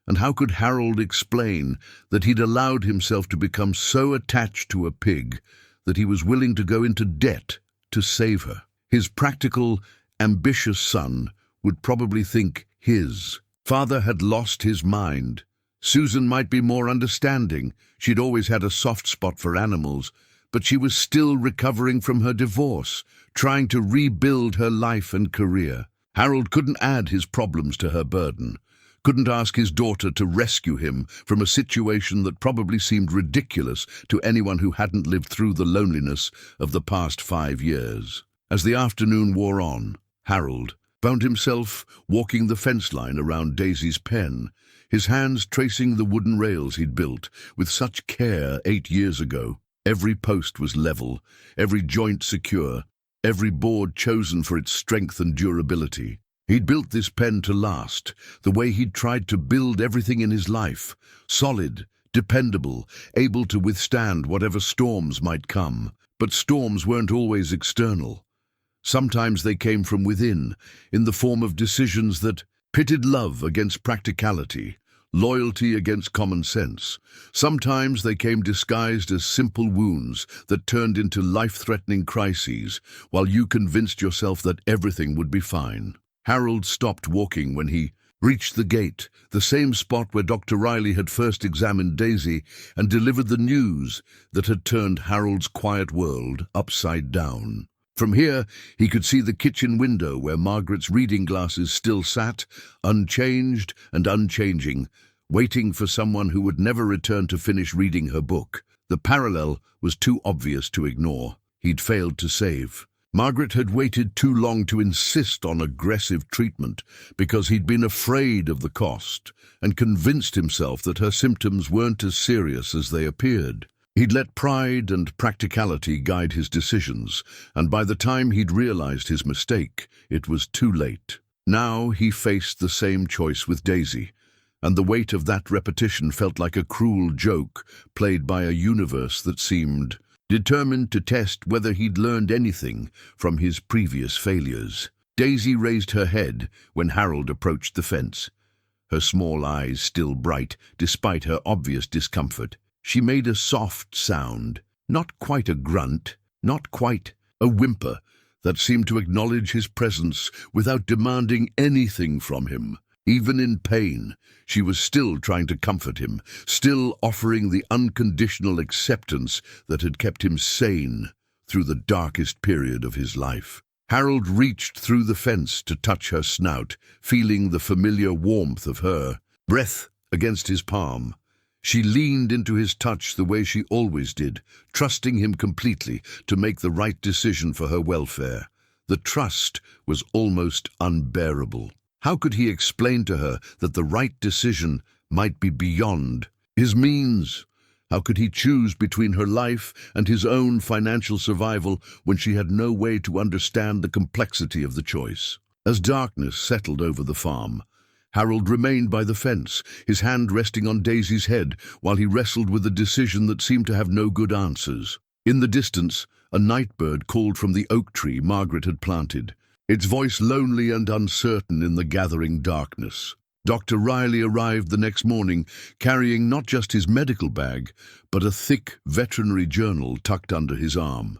And how could Harold explain that he'd allowed himself to become so attached to a pig that he was willing to go into debt to save her? His practical, ambitious son would probably think his father had lost his mind. Susan might be more understanding. She'd always had a soft spot for animals, but she was still recovering from her divorce, trying to rebuild her life and career. Harold couldn't add his problems to her burden, couldn't ask his daughter to rescue him from a situation that probably seemed ridiculous to anyone who hadn't lived through the loneliness of the past 5 years. As the afternoon wore on, Harold found himself walking the fence line around Daisy's pen, his hands tracing the wooden rails he'd built with such care 8 years ago. Every post was level, every joint secure, every board chosen for its strength and durability. He'd built this pen to last, the way he'd tried to build everything in his life, solid, dependable, able to withstand whatever storms might come. But storms weren't always external. Sometimes they came from within, in the form of decisions that pitted love against practicality, loyalty against common sense. Sometimes they came disguised as simple wounds that turned into life-threatening crises, while you convinced yourself that everything would be fine. Harold stopped walking when he reached the gate, the same spot where Dr. Riley had first examined Daisy and delivered the news that had turned Harold's quiet world upside down. From here, he could see the kitchen window where Margaret's reading glasses still sat, unchanged and unchanging, waiting for someone who would never return to finish reading her book. The parallel was too obvious to ignore. He'd failed to save. Margaret had waited too long to insist on aggressive treatment because he'd been afraid of the cost and convinced himself that her symptoms weren't as serious as they appeared. He'd let pride and practicality guide his decisions, and by the time he'd realized his mistake, it was too late. Now he faced the same choice with Daisy, and the weight of that repetition felt like a cruel joke played by a universe that seemed determined to test whether he'd learned anything from his previous failures. Daisy raised her head when Harold approached the fence, her small eyes still bright despite her obvious discomfort. She made a soft sound, not quite a grunt, not quite a whimper, that seemed to acknowledge his presence without demanding anything from him. Even in pain, she was still trying to comfort him, still offering the unconditional acceptance that had kept him sane through the darkest period of his life. Harold reached through the fence to touch her snout, feeling the familiar warmth of her breath against his palm. She leaned into his touch the way she always did, trusting him completely to make the right decision for her welfare. The trust was almost unbearable. How could he explain to her that the right decision might be beyond his means? How could he choose between her life and his own financial survival when she had no way to understand the complexity of the choice? As darkness settled over the farm, Harold remained by the fence, his hand resting on Daisy's head while he wrestled with a decision that seemed to have no good answers. In the distance, a nightbird called from the oak tree Margaret had planted, its voice lonely and uncertain in the gathering darkness. Dr. Riley arrived the next morning, carrying not just his medical bag, but a thick veterinary journal tucked under his arm.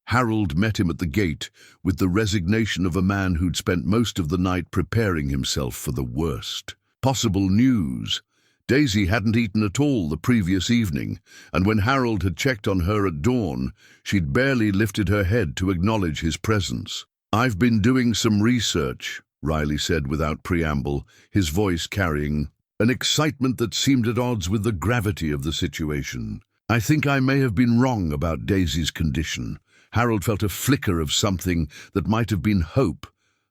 Harold met him at the gate with the resignation of a man who'd spent most of the night preparing himself for the worst possible news. Daisy hadn't eaten at all the previous evening, and when Harold had checked on her at dawn, she'd barely lifted her head to acknowledge his presence. "I've been doing some research," Riley said without preamble, his voice carrying an excitement that seemed at odds with the gravity of the situation. "I think I may have been wrong about Daisy's condition." Harold felt a flicker of something that might have been hope,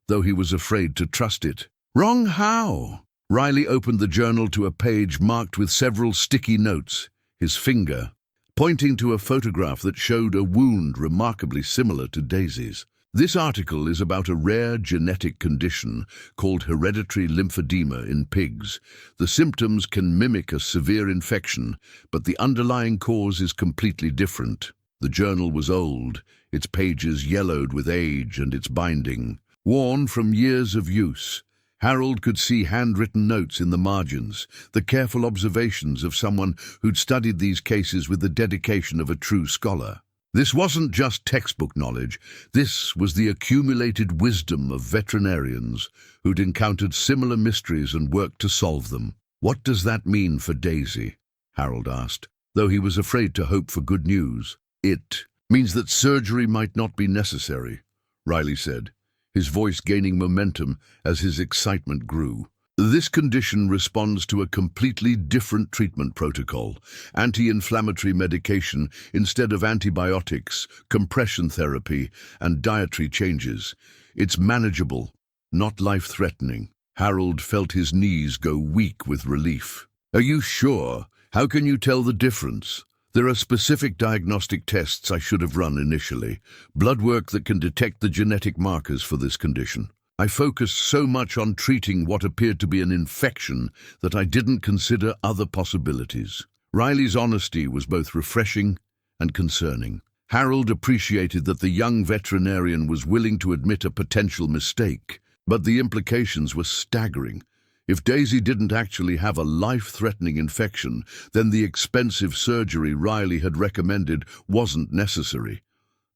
though he was afraid to trust it. "Wrong how?" Riley opened the journal to a page marked with several sticky notes, his finger pointing to a photograph that showed a wound remarkably similar to Daisy's. "This article is about a rare genetic condition called hereditary lymphedema in pigs. The symptoms can mimic a severe infection, but the underlying cause is completely different." The journal was old, its pages yellowed with age and its binding worn from years of use. Harold could see handwritten notes in the margins, the careful observations of someone who'd studied these cases with the dedication of a true scholar. This wasn't just textbook knowledge, this was the accumulated wisdom of veterinarians who'd encountered similar mysteries and worked to solve them. "What does that mean for Daisy?" Harold asked, though he was afraid to hope for good news. "It means that surgery might not be necessary," Riley said, his voice gaining momentum as his excitement grew. This condition responds to a completely different treatment protocol: anti-inflammatory medication instead of antibiotics, compression therapy, and dietary changes. It's manageable, not life-threatening. Harold felt his knees go weak with relief. Are you sure? How can you tell the difference? There are specific diagnostic tests I should have run initially, blood work that can detect the genetic markers for this condition. I focused so much on treating what appeared to be an infection that I didn't consider other possibilities. Riley's honesty was both refreshing and concerning. Harold appreciated that the young veterinarian was willing to admit a potential mistake, but the implications were staggering. If Daisy didn't actually have a life-threatening infection, then the expensive surgery Riley had recommended wasn't necessary.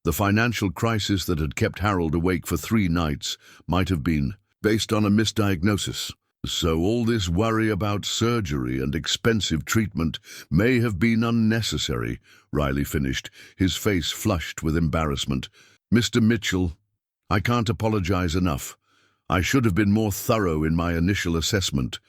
The financial crisis that had kept Harold awake for 3 nights might have been based on a misdiagnosis. So all this worry about surgery and expensive treatment may have been unnecessary, Riley finished, his face flushed with embarrassment. Mr. Mitchell, I can't apologize enough. I should have been more thorough in my initial assessment.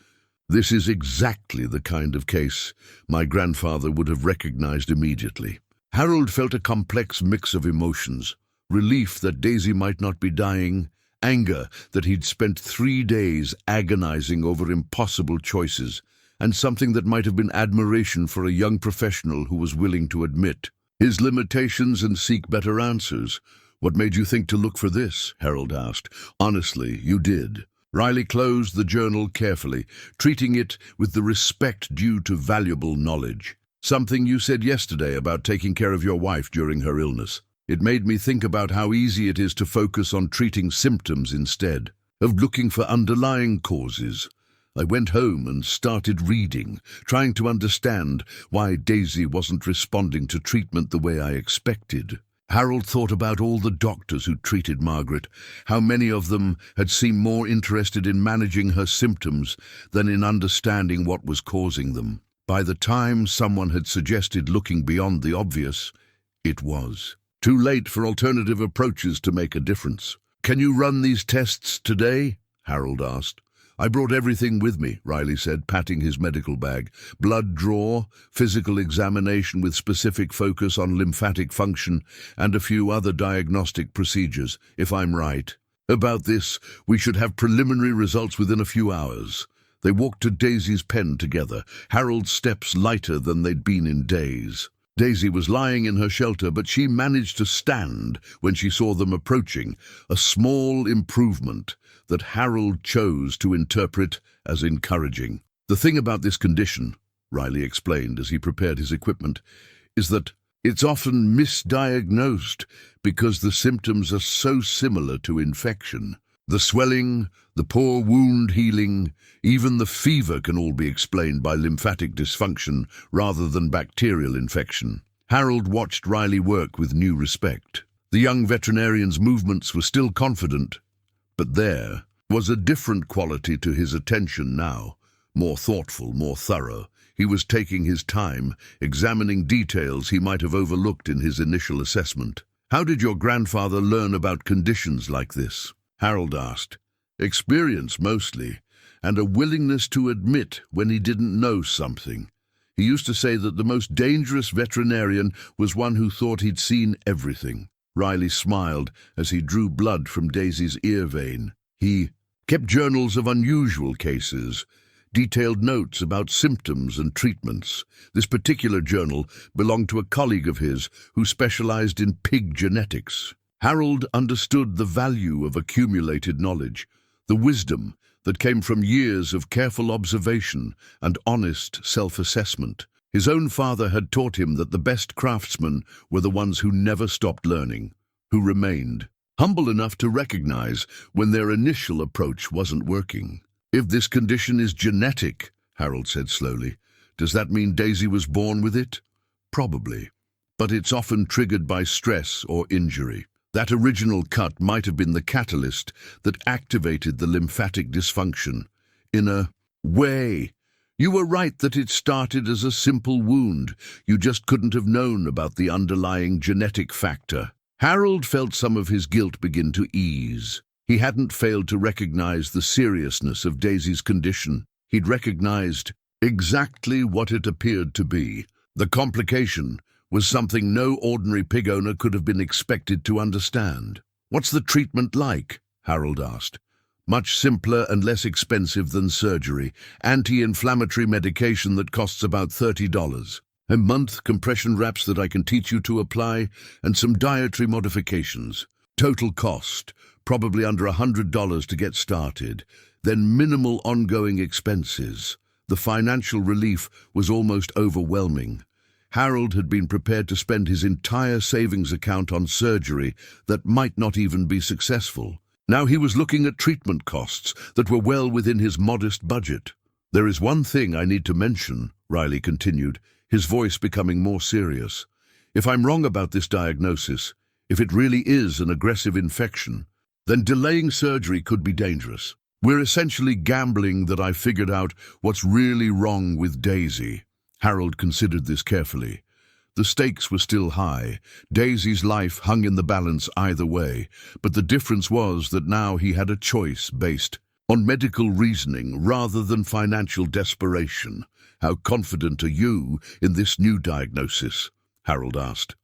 This is exactly the kind of case my grandfather would have recognized immediately. Harold felt a complex mix of emotions: relief that Daisy might not be dying, anger that he'd spent 3 days agonizing over impossible choices, and something that might have been admiration for a young professional who was willing to admit his limitations and seek better answers. What made you think to look for this? Harold asked. Honestly, you did. Riley closed the journal carefully, treating it with the respect due to valuable knowledge. Something you said yesterday about taking care of your wife during her illness. It made me think about how easy it is to focus on treating symptoms instead of looking for underlying causes. I went home and started reading, trying to understand why Daisy wasn't responding to treatment the way I expected. Harold thought about all the doctors who treated Margaret, how many of them had seemed more interested in managing her symptoms than in understanding what was causing them. By the time someone had suggested looking beyond the obvious, it was too late for alternative approaches to make a difference. Can you run these tests today? Harold asked. I brought everything with me, Riley said, patting his medical bag. Blood draw, physical examination with specific focus on lymphatic function, and a few other diagnostic procedures, if I'm right. About this, we should have preliminary results within a few hours. They walked to Daisy's pen together, Harold's steps lighter than they'd been in days. Daisy was lying in her shelter, but she managed to stand when she saw them approaching, a small improvement that Harold chose to interpret as encouraging. The thing about this condition, Riley explained as he prepared his equipment, is that it's often misdiagnosed because the symptoms are so similar to infection. The swelling, the poor wound healing, even the fever can all be explained by lymphatic dysfunction rather than bacterial infection. Harold watched Riley work with new respect. The young veterinarian's movements were still confident, but there was a different quality to his attention now, more thoughtful, more thorough. He was taking his time, examining details he might have overlooked in his initial assessment. How did your grandfather learn about conditions like this? Harold asked. Experience mostly, and a willingness to admit when he didn't know something. He used to say that the most dangerous veterinarian was one who thought he'd seen everything. Riley smiled as he drew blood from Daisy's ear vein. He kept journals of unusual cases, detailed notes about symptoms and treatments. This particular journal belonged to a colleague of his who specialized in pig genetics. Harold understood the value of accumulated knowledge, the wisdom that came from years of careful observation and honest self-assessment. His own father had taught him that the best craftsmen were the ones who never stopped learning, who remained humble enough to recognize when their initial approach wasn't working. If this condition is genetic, Harold said slowly, does that mean Daisy was born with it? Probably, but it's often triggered by stress or injury. That original cut might have been the catalyst that activated the lymphatic dysfunction. In a way, you were right that it started as a simple wound. You just couldn't have known about the underlying genetic factor. Harold felt some of his guilt begin to ease. He hadn't failed to recognize the seriousness of Daisy's condition. He'd recognized exactly what it appeared to be. The complication was something no ordinary pig owner could have been expected to understand. "What's the treatment like?" Harold asked. "Much simpler and less expensive than surgery. Anti-inflammatory medication that costs about $30. A month, compression wraps that I can teach you to apply, and some dietary modifications. Total cost, probably under $100 to get started. Then minimal ongoing expenses." The financial relief was almost overwhelming. Harold had been prepared to spend his entire savings account on surgery that might not even be successful. Now he was looking at treatment costs that were well within his modest budget. "There is one thing I need to mention," Riley continued, his voice becoming more serious. "If I'm wrong about this diagnosis, if it really is an aggressive infection, then delaying surgery could be dangerous. We're essentially gambling that I figured out what's really wrong with Daisy." Harold considered this carefully. The stakes were still high. Daisy's life hung in the balance either way, but the difference was that now he had a choice based on medical reasoning rather than financial desperation. "How confident are you in this new diagnosis?" Harold asked.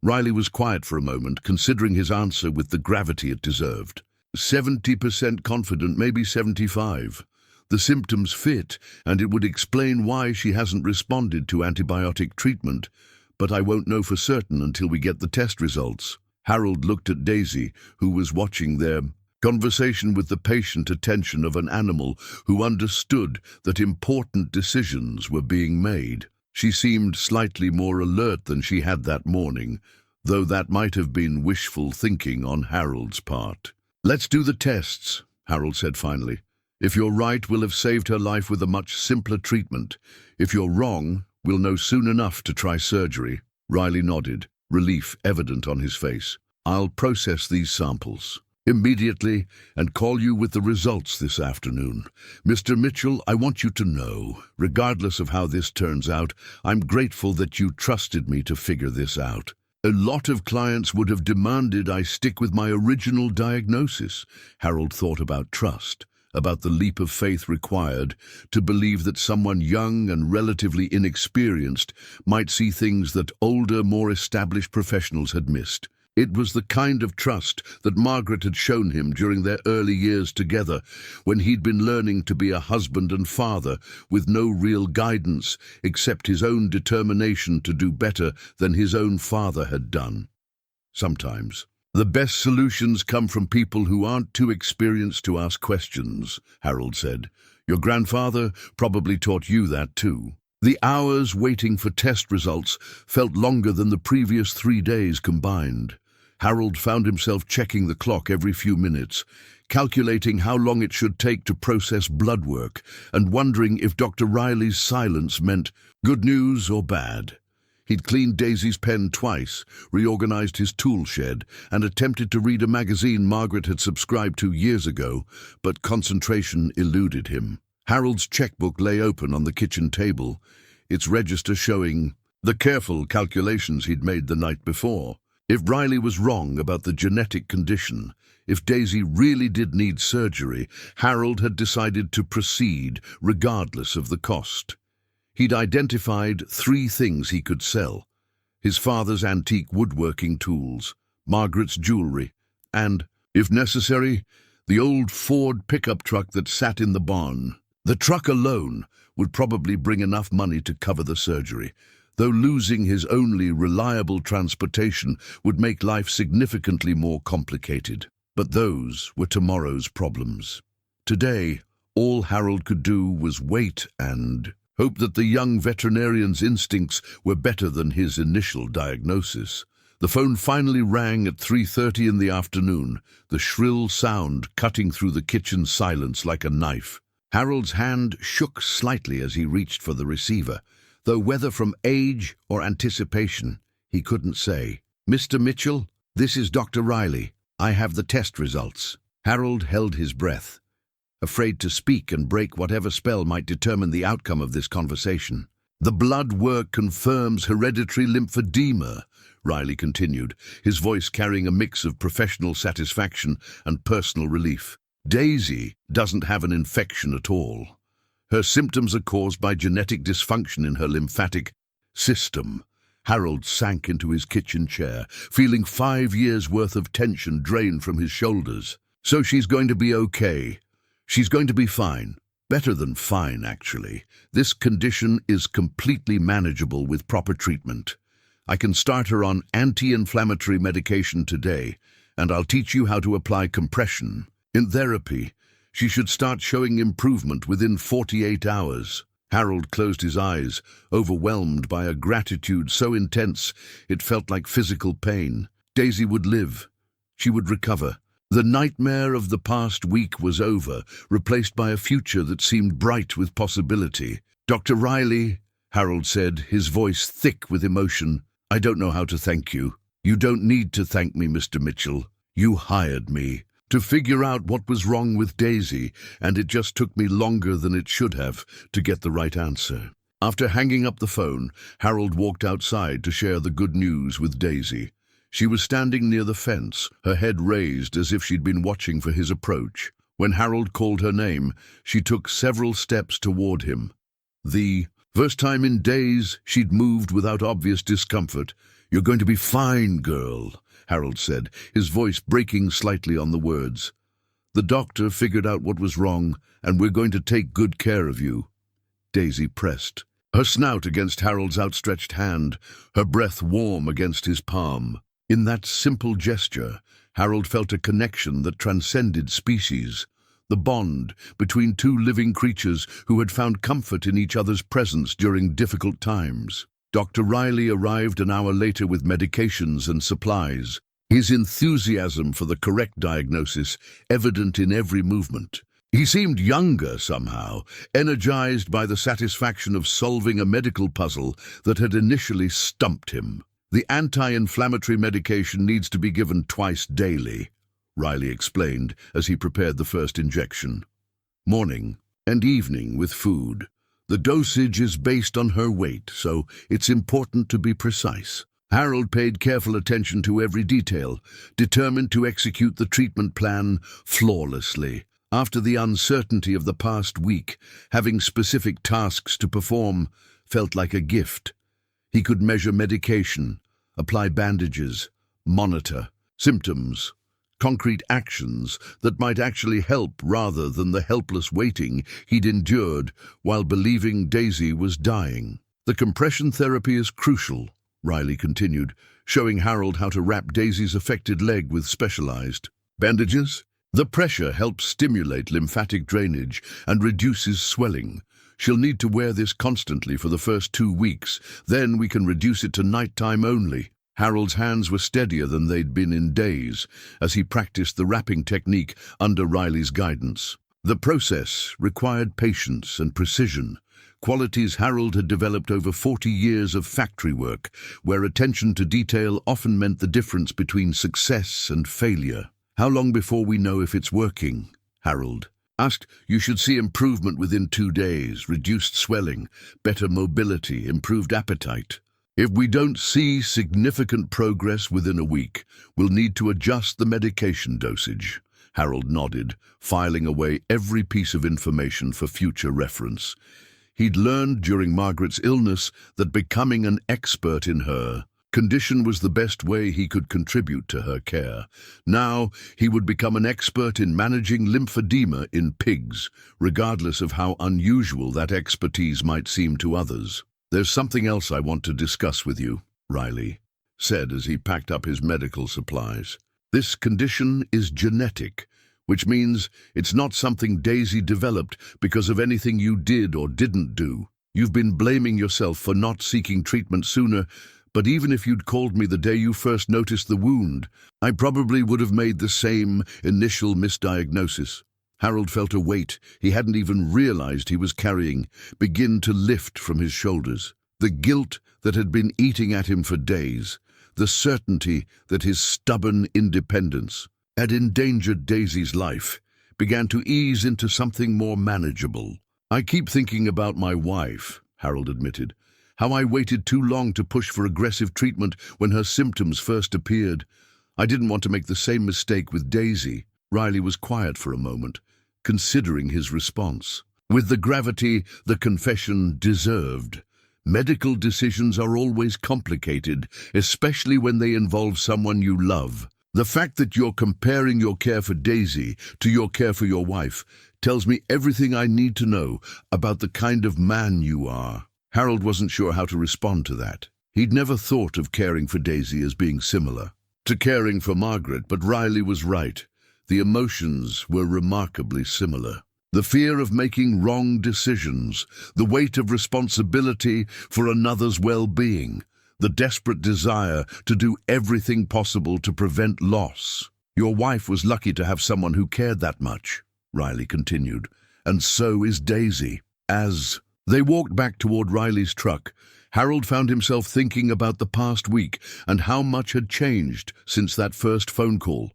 Riley was quiet for a moment, considering his answer with the gravity it deserved. 70% confident, maybe 75. The symptoms fit, and it would explain why she hasn't responded to antibiotic treatment, but I won't know for certain until we get the test results. Harold looked at Daisy, who was watching their conversation with the patient attention of an animal who understood that important decisions were being made. She seemed slightly more alert than she had that morning, though that might have been wishful thinking on Harold's part. "Let's do the tests," Harold said finally. "If you're right, we'll have saved her life with a much simpler treatment. If you're wrong, we'll know soon enough to try surgery." Riley nodded, relief evident on his face. "I'll process these samples immediately and call you with the results this afternoon. Mr. Mitchell, I want you to know, regardless of how this turns out, I'm grateful that you trusted me to figure this out. A lot of clients would have demanded I stick with my original diagnosis." Harold thought about trust, about the leap of faith required to believe that someone young and relatively inexperienced might see things that older, more established professionals had missed. It was the kind of trust that Margaret had shown him during their early years together, when he'd been learning to be a husband and father with no real guidance except his own determination to do better than his own father had done. "Sometimes the best solutions come from people who aren't too experienced to ask questions," Harold said. "Your grandfather probably taught you that too." The hours waiting for test results felt longer than the previous 3 days combined. Harold found himself checking the clock every few minutes, calculating how long it should take to process blood work, and wondering if Dr. Riley's silence meant good news or bad. He'd cleaned Daisy's pen twice, reorganized his tool shed, and attempted to read a magazine Margaret had subscribed to years ago, but concentration eluded him. Harold's checkbook lay open on the kitchen table, its register showing the careful calculations he'd made the night before. If Riley was wrong about the genetic condition, if Daisy really did need surgery, Harold had decided to proceed regardless of the cost. He'd identified 3 things he could sell: his father's antique woodworking tools, Margaret's jewelry, and, if necessary, the old Ford pickup truck that sat in the barn. The truck alone would probably bring enough money to cover the surgery, though losing his only reliable transportation would make life significantly more complicated. But those were tomorrow's problems. Today, all Harold could do was wait and hope that the young veterinarian's instincts were better than his initial diagnosis. The phone finally rang at 3:30 in the afternoon, the shrill sound cutting through the kitchen silence like a knife. Harold's hand shook slightly as he reached for the receiver, though whether from age or anticipation, he couldn't say. "Mr. Mitchell, this is Dr. Riley. I have the test results." Harold held his breath, afraid to speak and break whatever spell might determine the outcome of this conversation. "The blood work confirms hereditary lymphedema," Riley continued, his voice carrying a mix of professional satisfaction and personal relief. Daisy doesn't have an infection at all. Her symptoms are caused by genetic dysfunction in her lymphatic system. Harold sank into his kitchen chair, feeling 5 years' worth of tension drained from his shoulders. So she's going to be okay. She's going to be fine. Better than fine, actually. This condition is completely manageable with proper treatment. I can start her on anti-inflammatory medication today, and I'll teach you how to apply compression. In therapy, she should start showing improvement within 48 hours. Harold closed his eyes, overwhelmed by a gratitude so intense it felt like physical pain. Daisy would live. She would recover. The nightmare of the past week was over, replaced by a future that seemed bright with possibility. "Dr. Riley," Harold said, his voice thick with emotion, "I don't know how to thank you. You don't need to thank me, Mr. Mitchell. You hired me to figure out what was wrong with Daisy, and it just took me longer than it should have to get the right answer." After hanging up the phone, Harold walked outside to share the good news with Daisy. She was standing near the fence, her head raised as if she'd been watching for his approach. When Harold called her name, she took several steps toward him. The first time in days she'd moved without obvious discomfort. "You're going to be fine, girl," Harold said, his voice breaking slightly on the words. "The doctor figured out what was wrong, and we're going to take good care of you." Daisy pressed, her snout against Harold's outstretched hand, her breath warm against his palm. In that simple gesture, Harold felt a connection that transcended species, the bond between two living creatures who had found comfort in each other's presence during difficult times. Dr. Riley arrived an hour later with medications and supplies, his enthusiasm for the correct diagnosis evident in every movement. He seemed younger somehow, energized by the satisfaction of solving a medical puzzle that had initially stumped him. "The anti-inflammatory medication needs to be given twice daily," Riley explained as he prepared the first injection. "Morning and evening with food. The dosage is based on her weight, so it's important to be precise." Harold paid careful attention to every detail, determined to execute the treatment plan flawlessly. After the uncertainty of the past week, having specific tasks to perform felt like a gift. He could measure medication, apply bandages, monitor symptoms, concrete actions that might actually help rather than the helpless waiting he'd endured while believing Daisy was dying. "The compression therapy is crucial," Riley continued, showing Harold how to wrap Daisy's affected leg with specialized bandages. "The pressure helps stimulate lymphatic drainage and reduces swelling. She'll need to wear this constantly for the first 2 weeks, then we can reduce it to nighttime only." Harold's hands were steadier than they'd been in days as he practiced the wrapping technique under Riley's guidance. The process required patience and precision, qualities Harold had developed over 40 years of factory work, where attention to detail often meant the difference between success and failure. "How long before we know if it's working?" Harold asked. "You should see improvement within 2 days, reduced swelling, better mobility, improved appetite. If we don't see significant progress within a week, we'll need to adjust the medication dosage." Harold nodded, filing away every piece of information for future reference. He'd learned during Margaret's illness that becoming an expert in her condition was the best way he could contribute to her care. Now he would become an expert in managing lymphedema in pigs, regardless of how unusual that expertise might seem to others. "There's something else I want to discuss with you," Riley said as he packed up his medical supplies. "This condition is genetic, which means it's not something Daisy developed because of anything you did or didn't do. You've been blaming yourself for not seeking treatment sooner, but even if you'd called me the day you first noticed the wound, I probably would have made the same initial misdiagnosis." Harold felt a weight he hadn't even realized he was carrying begin to lift from his shoulders. The guilt that had been eating at him for days, the certainty that his stubborn independence had endangered Daisy's life, began to ease into something more manageable. "I keep thinking about my wife," Harold admitted. How I waited too long to push for aggressive treatment when her symptoms first appeared. I didn't want to make the same mistake with Daisy. Riley was quiet for a moment, considering his response. With the gravity the confession deserved. Medical decisions are always complicated, especially when they involve someone you love. The fact that you're comparing your care for Daisy to your care for your wife tells me everything I need to know about the kind of man you are. Harold wasn't sure how to respond to that. He'd never thought of caring for Daisy as being similar to caring for Margaret, but Riley was right. The emotions were remarkably similar. The fear of making wrong decisions, the weight of responsibility for another's well-being, the desperate desire to do everything possible to prevent loss. Your wife was lucky to have someone who cared that much, Riley continued, and so is Daisy. As they walked back toward Riley's truck, Harold found himself thinking about the past week and how much had changed since that first phone call.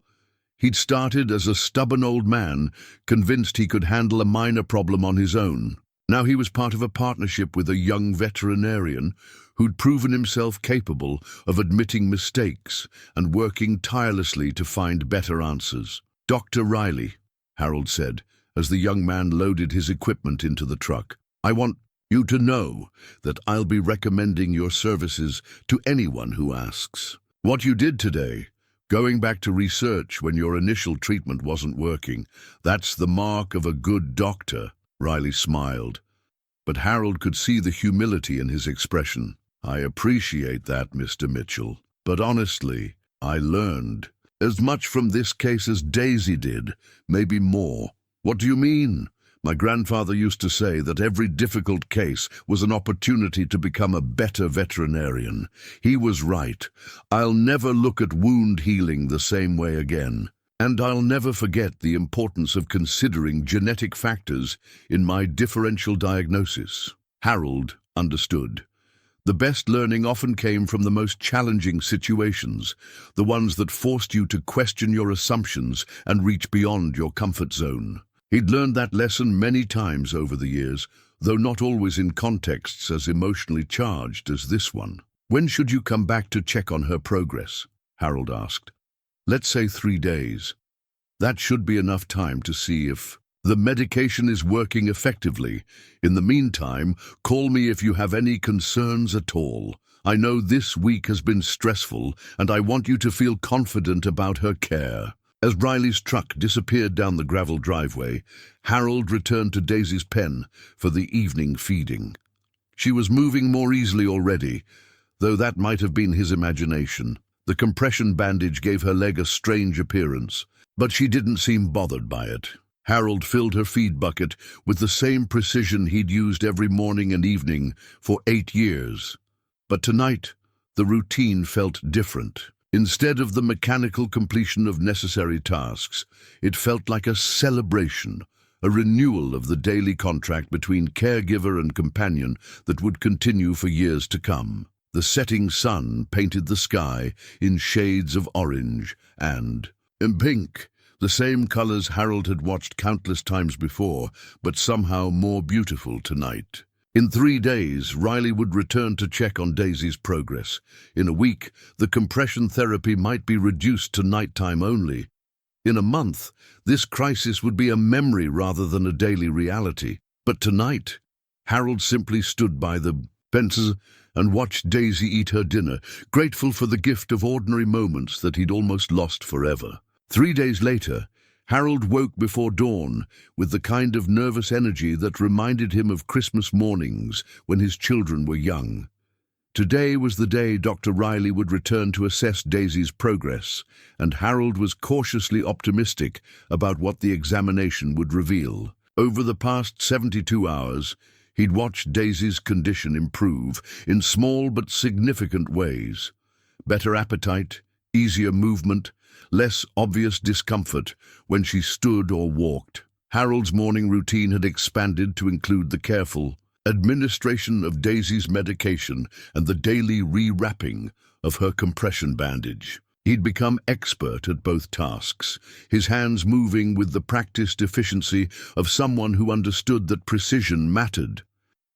He'd started as a stubborn old man, convinced he could handle a minor problem on his own. Now he was part of a partnership with a young veterinarian who'd proven himself capable of admitting mistakes and working tirelessly to find better answers. "Dr. Riley," Harold said, as the young man loaded his equipment into the truck, "I want you to know that I'll be recommending your services to anyone who asks. What you did today, going back to research when your initial treatment wasn't working, that's the mark of a good doctor." Riley smiled, but Harold could see the humility in his expression. "I appreciate that, Mr. Mitchell, but honestly, I learned as much from this case as Daisy did, maybe more." "What do you mean?" "My grandfather used to say that every difficult case was an opportunity to become a better veterinarian. He was right. I'll never look at wound healing the same way again. And I'll never forget the importance of considering genetic factors in my differential diagnosis." Harold understood. The best learning often came from the most challenging situations, the ones that forced you to question your assumptions and reach beyond your comfort zone. He'd learned that lesson many times over the years, though not always in contexts as emotionally charged as this one. "When should you come back to check on her progress?" Harold asked. "Let's say 3 days. That should be enough time to see if the medication is working effectively. In the meantime, call me if you have any concerns at all. I know this week has been stressful, and I want you to feel confident about her care." As Riley's truck disappeared down the gravel driveway, Harold returned to Daisy's pen for the evening feeding. She was moving more easily already, though that might have been his imagination. The compression bandage gave her leg a strange appearance, but she didn't seem bothered by it. Harold filled her feed bucket with the same precision he'd used every morning and evening for 8 years. But tonight, the routine felt different. Instead of the mechanical completion of necessary tasks, it felt like a celebration, a renewal of the daily contract between caregiver and companion that would continue for years to come. The setting sun painted the sky in shades of orange and pink, the same colors Harold had watched countless times before, but somehow more beautiful tonight. In 3 days, Riley would return to check on Daisy's progress. In a week, the compression therapy might be reduced to nighttime only. In a month, this crisis would be a memory rather than a daily reality. But tonight, Harold simply stood by the fences and watched Daisy eat her dinner, grateful for the gift of ordinary moments that he'd almost lost forever. 3 days later, Harold woke before dawn with the kind of nervous energy that reminded him of Christmas mornings when his children were young. Today was the day Dr. Riley would return to assess Daisy's progress, and Harold was cautiously optimistic about what the examination would reveal. Over the past 72 hours, he'd watched Daisy's condition improve in small but significant ways. Better appetite, easier movement, less obvious discomfort when she stood or walked. Harold's morning routine had expanded to include the careful administration of Daisy's medication and the daily rewrapping of her compression bandage. He'd become expert at both tasks, his hands moving with the practiced efficiency of someone who understood that precision mattered.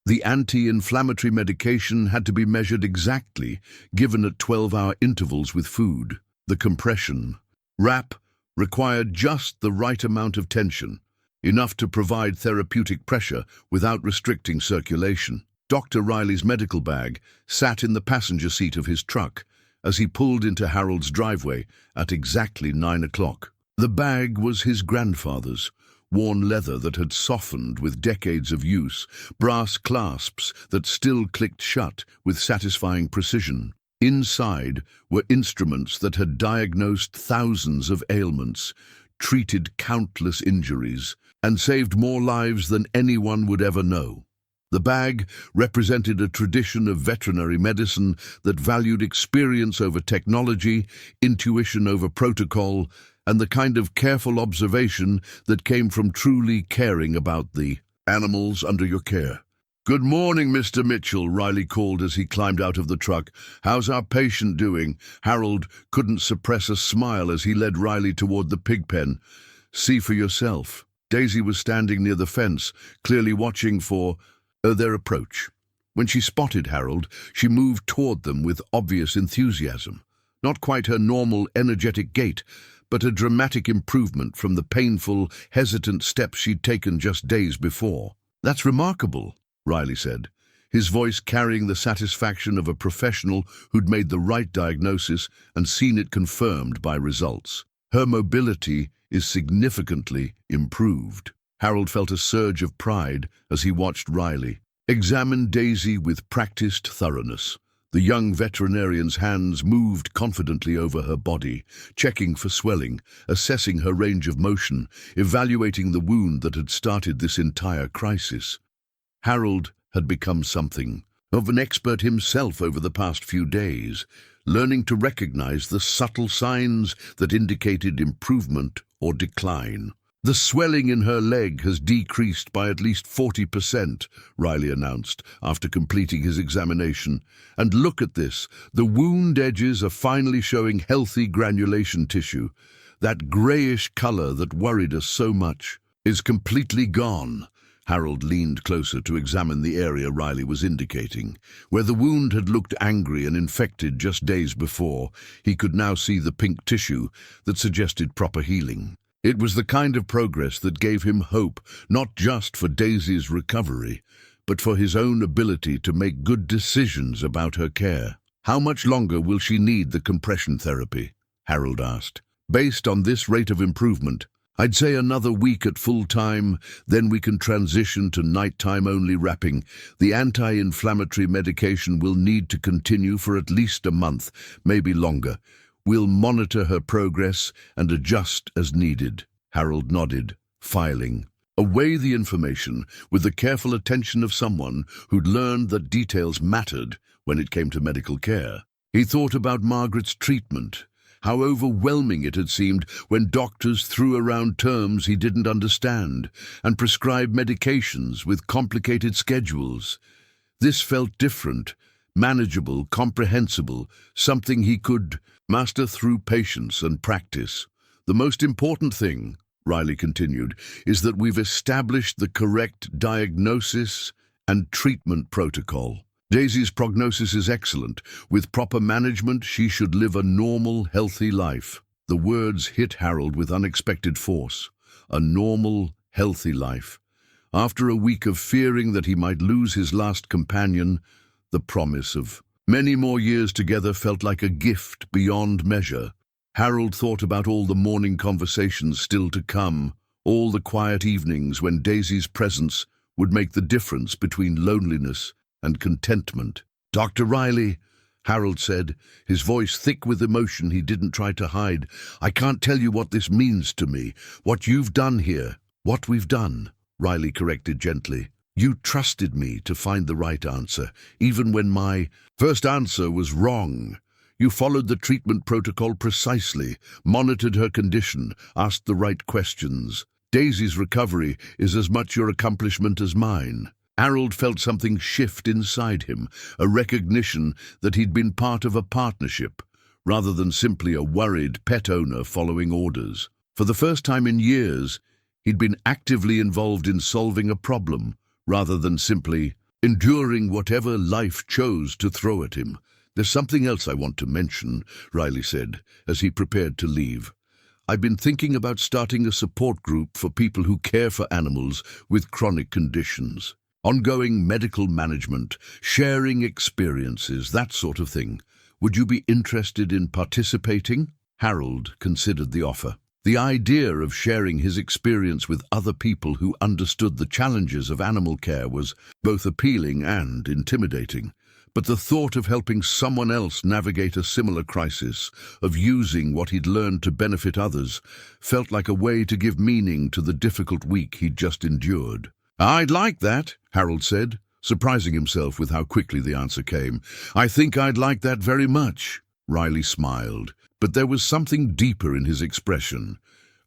The anti-inflammatory medication had to be measured exactly, given at 12-hour intervals with food. The compression wrap required just the right amount of tension, enough to provide therapeutic pressure without restricting circulation. Dr. Riley's medical bag sat in the passenger seat of his truck as he pulled into Harold's driveway at exactly 9 o'clock. The bag was his grandfather's, worn leather that had softened with decades of use, brass clasps that still clicked shut with satisfying precision. Inside were instruments that had diagnosed thousands of ailments, treated countless injuries, and saved more lives than anyone would ever know. The bag represented a tradition of veterinary medicine that valued experience over technology, intuition over protocol, and the kind of careful observation that came from truly caring about the animals under your care. "Good morning, Mr. Mitchell," Riley called as he climbed out of the truck. "How's our patient doing?" Harold couldn't suppress a smile as he led Riley toward the pig pen. "See for yourself." Daisy was standing near the fence, clearly watching for their approach. When she spotted Harold, she moved toward them with obvious enthusiasm. Not quite her normal, energetic gait, but a dramatic improvement from the painful, hesitant steps she'd taken just days before. "That's remarkable," Riley said, his voice carrying the satisfaction of a professional who'd made the right diagnosis and seen it confirmed by results. "Her mobility is significantly improved." Harold felt a surge of pride as he watched Riley examine Daisy with practiced thoroughness. The young veterinarian's hands moved confidently over her body, checking for swelling, assessing her range of motion, evaluating the wound that had started this entire crisis. Harold had become something of an expert himself over the past few days, learning to recognize the subtle signs that indicated improvement or decline. "The swelling in her leg has decreased by at least 40%, Riley announced after completing his examination. "And look at this, the wound edges are finally showing healthy granulation tissue. That grayish color that worried us so much is completely gone." Harold leaned closer to examine the area Riley was indicating. Where the wound had looked angry and infected just days before, he could now see the pink tissue that suggested proper healing. It was the kind of progress that gave him hope, not just for Daisy's recovery, but for his own ability to make good decisions about her care. "How much longer will she need the compression therapy?" Harold asked. "Based on this rate of improvement, I'd say another week at full time, then we can transition to nighttime-only wrapping. The anti-inflammatory medication will need to continue for at least a month, maybe longer. We'll monitor her progress and adjust as needed." Harold nodded, filing away the information with the careful attention of someone who'd learned that details mattered when it came to medical care. He thought about Margaret's treatment, how overwhelming it had seemed when doctors threw around terms he didn't understand and prescribed medications with complicated schedules. This felt different, manageable, comprehensible, something he could master through patience and practice. "The most important thing," Riley continued, "is that we've established the correct diagnosis and treatment protocol. Daisy's prognosis is excellent. With proper management, she should live a normal, healthy life." The words hit Harold with unexpected force. A normal, healthy life. After a week of fearing that he might lose his last companion, the promise of many more years together felt like a gift beyond measure. Harold thought about all the morning conversations still to come, all the quiet evenings when Daisy's presence would make the difference between loneliness and contentment. "Dr. Riley," Harold said, his voice thick with emotion he didn't try to hide, "I can't tell you what this means to me, what you've done here." "What we've done," Riley corrected gently. "You trusted me to find the right answer, even when my first answer was wrong. You followed the treatment protocol precisely, monitored her condition, asked the right questions. Daisy's recovery is as much your accomplishment as mine." Harold felt something shift inside him, a recognition that he'd been part of a partnership, rather than simply a worried pet owner following orders. For the first time in years, he'd been actively involved in solving a problem, rather than simply enduring whatever life chose to throw at him. "There's something else I want to mention," Riley said, as he prepared to leave. "I've been thinking about starting a support group for people who care for animals with chronic conditions. Ongoing medical management, sharing experiences, that sort of thing. Would you be interested in participating?" Harold considered the offer. The idea of sharing his experience with other people who understood the challenges of animal care was both appealing and intimidating. But the thought of helping someone else navigate a similar crisis, of using what he'd learned to benefit others, felt like a way to give meaning to the difficult week he'd just endured. "I'd like that," Harold said, surprising himself with how quickly the answer came. "I think I'd like that very much." Riley smiled, but there was something deeper in his expression,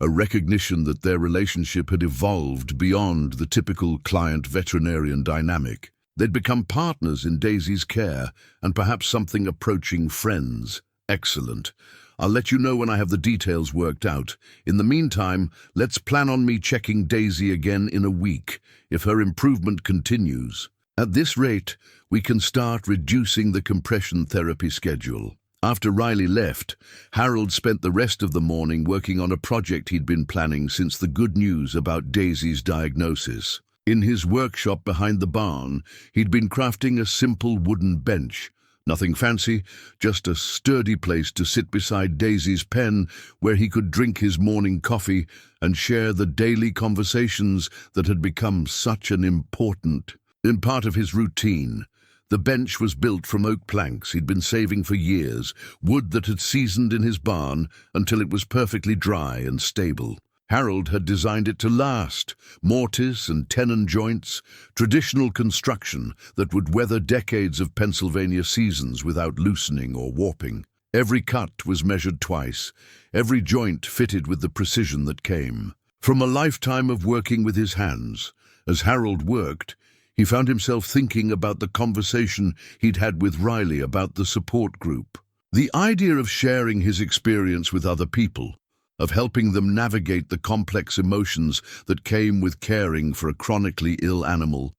a recognition that their relationship had evolved beyond the typical client-veterinarian dynamic. They'd become partners in Daisy's care, and perhaps something approaching friends. "Excellent. I'll let you know when I have the details worked out. In the meantime, let's plan on me checking Daisy again in a week, if her improvement continues. At this rate, we can start reducing the compression therapy schedule." After Riley left, Harold spent the rest of the morning working on a project he'd been planning since the good news about Daisy's diagnosis. In his workshop behind the barn, he'd been crafting a simple wooden bench. Nothing fancy, just a sturdy place to sit beside Daisy's pen where he could drink his morning coffee and share the daily conversations that had become such an important part of his routine. The bench was built from oak planks he'd been saving for years, wood that had seasoned in his barn until it was perfectly dry and stable. Harold had designed it to last, mortise and tenon joints, traditional construction that would weather decades of Pennsylvania seasons without loosening or warping. Every cut was measured twice, every joint fitted with the precision that came from a lifetime of working with his hands. As Harold worked, he found himself thinking about the conversation he'd had with Riley about the support group. The idea of sharing his experience with other people, of helping them navigate the complex emotions that came with caring for a chronically ill animal,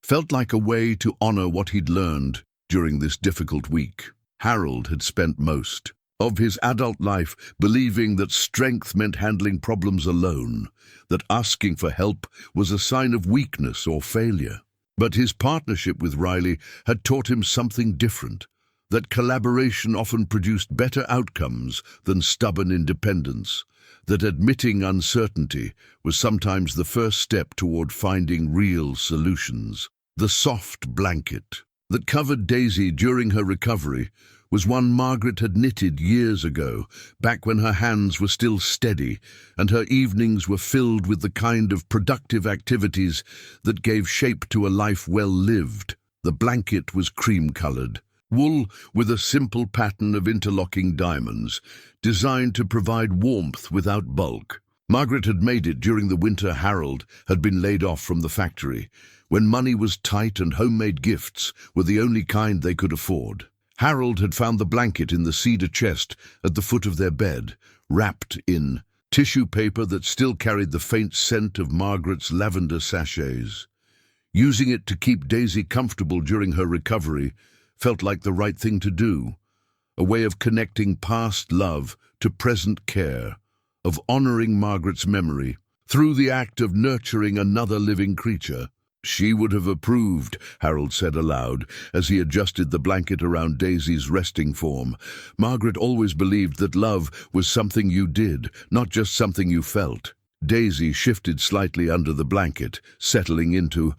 felt like a way to honor what he'd learned during this difficult week. Harold had spent most of his adult life believing that strength meant handling problems alone, that asking for help was a sign of weakness or failure. But his partnership with Riley had taught him something different, that collaboration often produced better outcomes than stubborn independence, that admitting uncertainty was sometimes the first step toward finding real solutions. The soft blanket that covered Daisy during her recovery was one Margaret had knitted years ago, back when her hands were still steady and her evenings were filled with the kind of productive activities that gave shape to a life well lived. The blanket was cream-colored, wool with a simple pattern of interlocking diamonds, designed to provide warmth without bulk. Margaret had made it during the winter Harold had been laid off from the factory, when money was tight and homemade gifts were the only kind they could afford. Harold had found the blanket in the cedar chest at the foot of their bed, wrapped in tissue paper that still carried the faint scent of Margaret's lavender sachets. Using it to keep Daisy comfortable during her recovery felt like the right thing to do, a way of connecting past love to present care, of honoring Margaret's memory through the act of nurturing another living creature. "She would have approved," Harold said aloud, as he adjusted the blanket around Daisy's resting form. "Margaret always believed that love was something you did, not just something you felt." Daisy shifted slightly under the blanket, settling into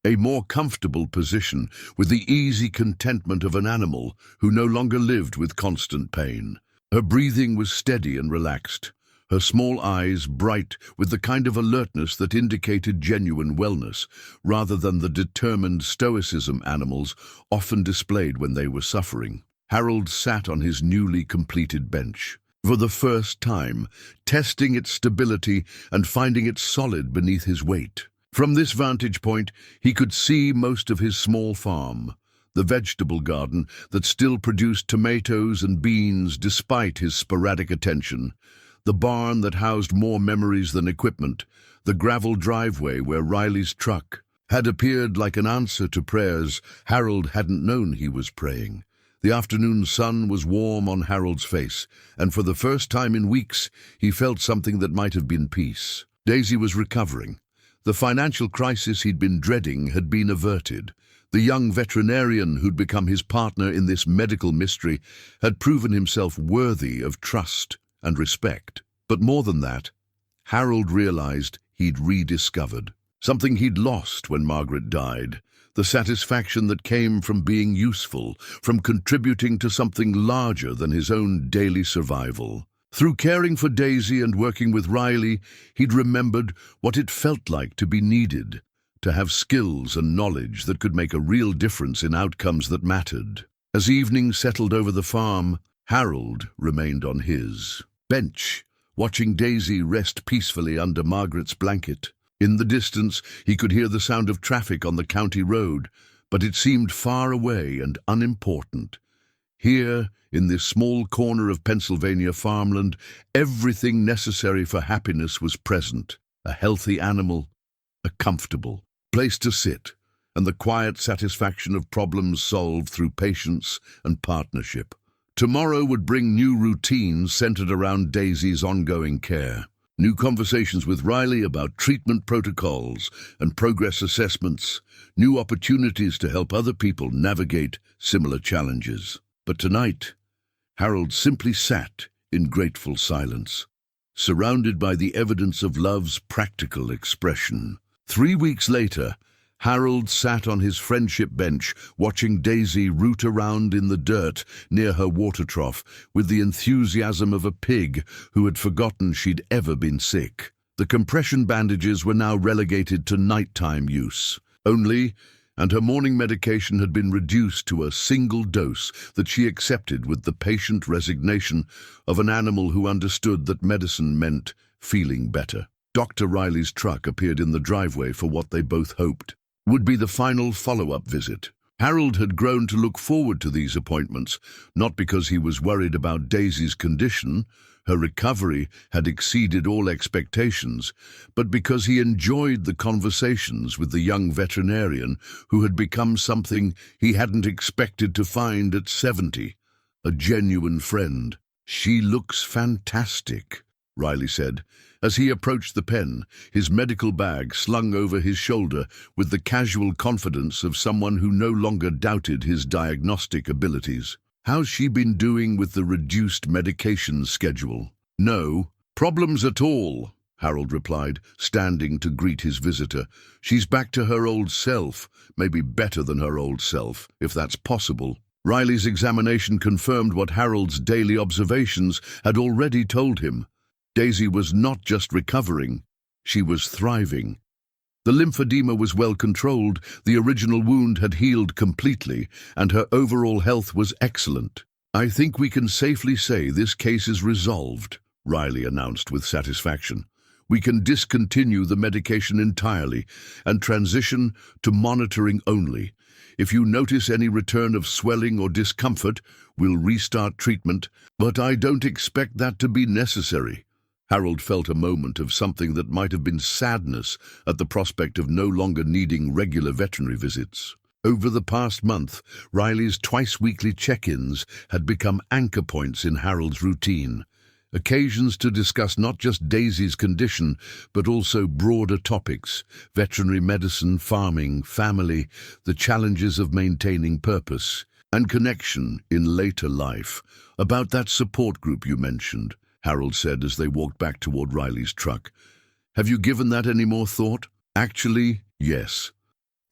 a more comfortable position with the easy contentment of an animal who no longer lived with constant pain. Her breathing was steady and relaxed, her small eyes bright with the kind of alertness that indicated genuine wellness, rather than the determined stoicism animals often displayed when they were suffering. Harold sat on his newly completed bench, for the first time, testing its stability and finding it solid beneath his weight. From this vantage point, he could see most of his small farm, the vegetable garden that still produced tomatoes and beans despite his sporadic attention, the barn that housed more memories than equipment, the gravel driveway where Riley's truck had appeared like an answer to prayers Harold hadn't known he was praying. The afternoon sun was warm on Harold's face, and for the first time in weeks, he felt something that might have been peace. Daisy was recovering. The financial crisis he'd been dreading had been averted. The young veterinarian who'd become his partner in this medical mystery had proven himself worthy of trust and respect. But more than that, Harold realized he'd rediscovered something he'd lost when Margaret died. The satisfaction that came from being useful, from contributing to something larger than his own daily survival. Through caring for Daisy and working with Riley, he'd remembered what it felt like to be needed, to have skills and knowledge that could make a real difference in outcomes that mattered. As evening settled over the farm, Harold remained on his bench, watching Daisy rest peacefully under Margaret's blanket. In the distance, he could hear the sound of traffic on the county road, but it seemed far away and unimportant. Here, in this small corner of Pennsylvania farmland, everything necessary for happiness was present. A healthy animal, a comfortable place to sit, and the quiet satisfaction of problems solved through patience and partnership. Tomorrow would bring new routines centered around Daisy's ongoing care. New conversations with Riley about treatment protocols and progress assessments, new opportunities to help other people navigate similar challenges. But tonight, Harold simply sat in grateful silence, surrounded by the evidence of love's practical expression. 3 weeks later, Harold sat on his friendship bench, watching Daisy root around in the dirt near her water trough with the enthusiasm of a pig who had forgotten she'd ever been sick. The compression bandages were now relegated to nighttime use only, and her morning medication had been reduced to a single dose that she accepted with the patient resignation of an animal who understood that medicine meant feeling better. Dr. Riley's truck appeared in the driveway for what they both hoped would be the final follow-up visit. Harold had grown to look forward to these appointments, not because he was worried about Daisy's condition, her recovery had exceeded all expectations, but because he enjoyed the conversations with the young veterinarian who had become something he hadn't expected to find at 70, a genuine friend. "She looks fantastic," Riley said, as he approached the pen, his medical bag slung over his shoulder with the casual confidence of someone who no longer doubted his diagnostic abilities. "How's she been doing with the reduced medication schedule?" "No problems at all," Harold replied, standing to greet his visitor. "She's back to her old self, maybe better than her old self, if that's possible." Riley's examination confirmed what Harold's daily observations had already told him. Daisy was not just recovering, she was thriving. The lymphedema was well controlled, the original wound had healed completely, and her overall health was excellent. "I think we can safely say this case is resolved," Riley announced with satisfaction. "We can discontinue the medication entirely and transition to monitoring only. If you notice any return of swelling or discomfort, we'll restart treatment, but I don't expect that to be necessary." Harold felt a moment of something that might have been sadness at the prospect of no longer needing regular veterinary visits. Over the past month, Riley's twice-weekly check-ins had become anchor points in Harold's routine, occasions to discuss not just Daisy's condition, but also broader topics: veterinary medicine, farming, family, the challenges of maintaining purpose, and connection in later life. "About that support group you mentioned," Harold said as they walked back toward Riley's truck. "Have you given that any more thought?" "Actually, yes.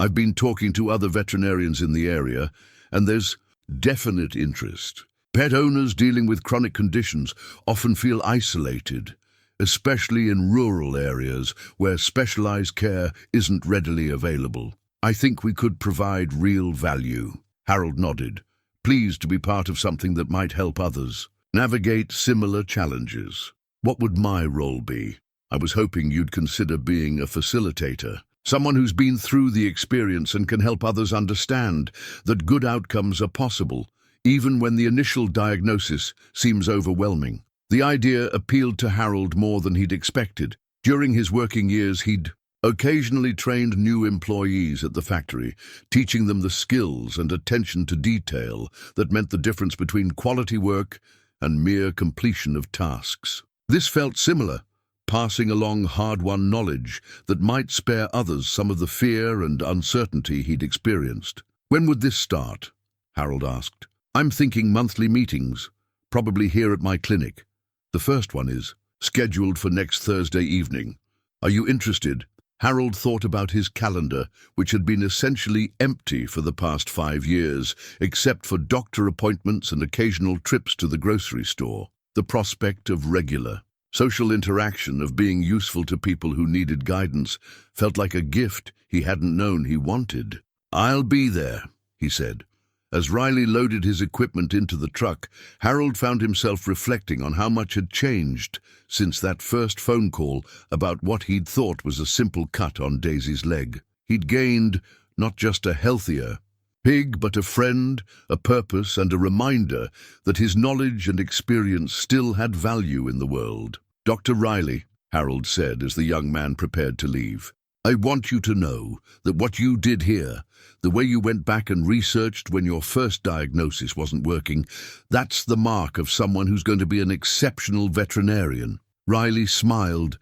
I've been talking to other veterinarians in the area, and there's definite interest. Pet owners dealing with chronic conditions often feel isolated, especially in rural areas where specialized care isn't readily available. I think we could provide real value." Harold nodded, pleased to be part of something that might help others navigate similar challenges. "What would my role be?" "I was hoping you'd consider being a facilitator, someone who's been through the experience and can help others understand that good outcomes are possible, even when the initial diagnosis seems overwhelming." The idea appealed to Harold more than he'd expected. During his working years, he'd occasionally trained new employees at the factory, teaching them the skills and attention to detail that meant the difference between quality work and mere completion of tasks. This felt similar, passing along hard-won knowledge that might spare others some of the fear and uncertainty he'd experienced. "When would this start?" Harold asked. "I'm thinking monthly meetings, probably here at my clinic. The first one is scheduled for next Thursday evening. Are you interested?" Harold thought about his calendar, which had been essentially empty for the past 5 years, except for doctor appointments and occasional trips to the grocery store. The prospect of regular social interaction, of being useful to people who needed guidance, felt like a gift he hadn't known he wanted. "I'll be there," he said. As Riley loaded his equipment into the truck, Harold found himself reflecting on how much had changed since that first phone call about what he'd thought was a simple cut on Daisy's leg. He'd gained not just a healthier pig, but a friend, a purpose, and a reminder that his knowledge and experience still had value in the world. "Dr. Riley," Harold said as the young man prepared to leave, "I want you to know that what you did here, the way you went back and researched when your first diagnosis wasn't working, that's the mark of someone who's going to be an exceptional veterinarian." Riley smiled,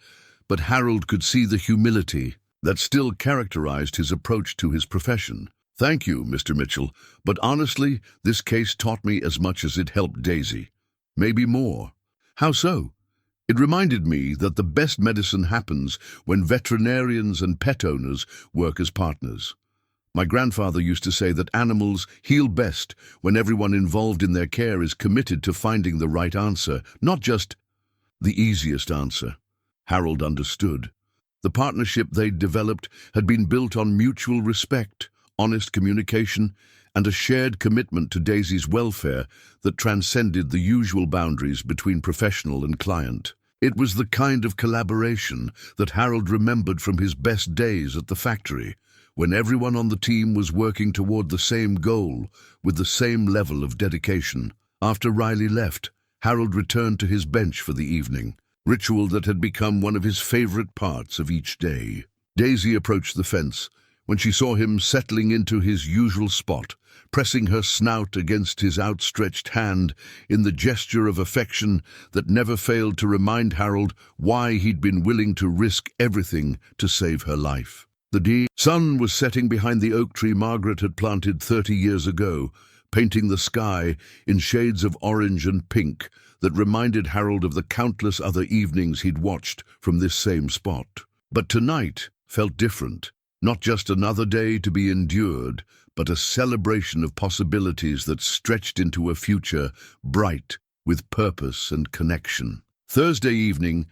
but Harold could see the humility that still characterized his approach to his profession. "Thank you, Mr. Mitchell, but honestly, this case taught me as much as it helped Daisy. Maybe more." "How so?" "It reminded me that the best medicine happens when veterinarians and pet owners work as partners. My grandfather used to say that animals heal best when everyone involved in their care is committed to finding the right answer, not just the easiest answer." Harold understood. The partnership they'd developed had been built on mutual respect, honest communication, and a shared commitment to Daisy's welfare that transcended the usual boundaries between professional and client. It was the kind of collaboration that Harold remembered from his best days at the factory, when everyone on the team was working toward the same goal with the same level of dedication. After Riley left, Harold returned to his bench for the evening, ritual that had become one of his favorite parts of each day. Daisy approached the fence when she saw him settling into his usual spot, pressing her snout against his outstretched hand in the gesture of affection that never failed to remind Harold why he'd been willing to risk everything to save her life. The sun was setting behind the oak tree Margaret had planted 30 years ago, painting the sky in shades of orange and pink that reminded Harold of the countless other evenings he'd watched from this same spot. But tonight felt different. Not just another day to be endured, but a celebration of possibilities that stretched into a future bright with purpose and connection. Thursday evening,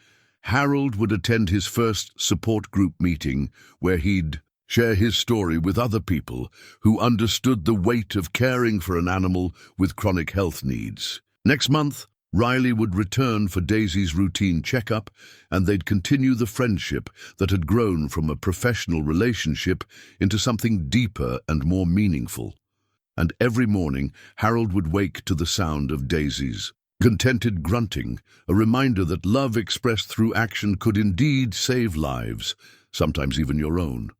Harold would attend his first support group meeting where he'd share his story with other people who understood the weight of caring for an animal with chronic health needs. Next month, Riley would return for Daisy's routine checkup, and they'd continue the friendship that had grown from a professional relationship into something deeper and more meaningful. And every morning, Harold would wake to the sound of Daisy's contented grunting, a reminder that love expressed through action could indeed save lives, sometimes even your own.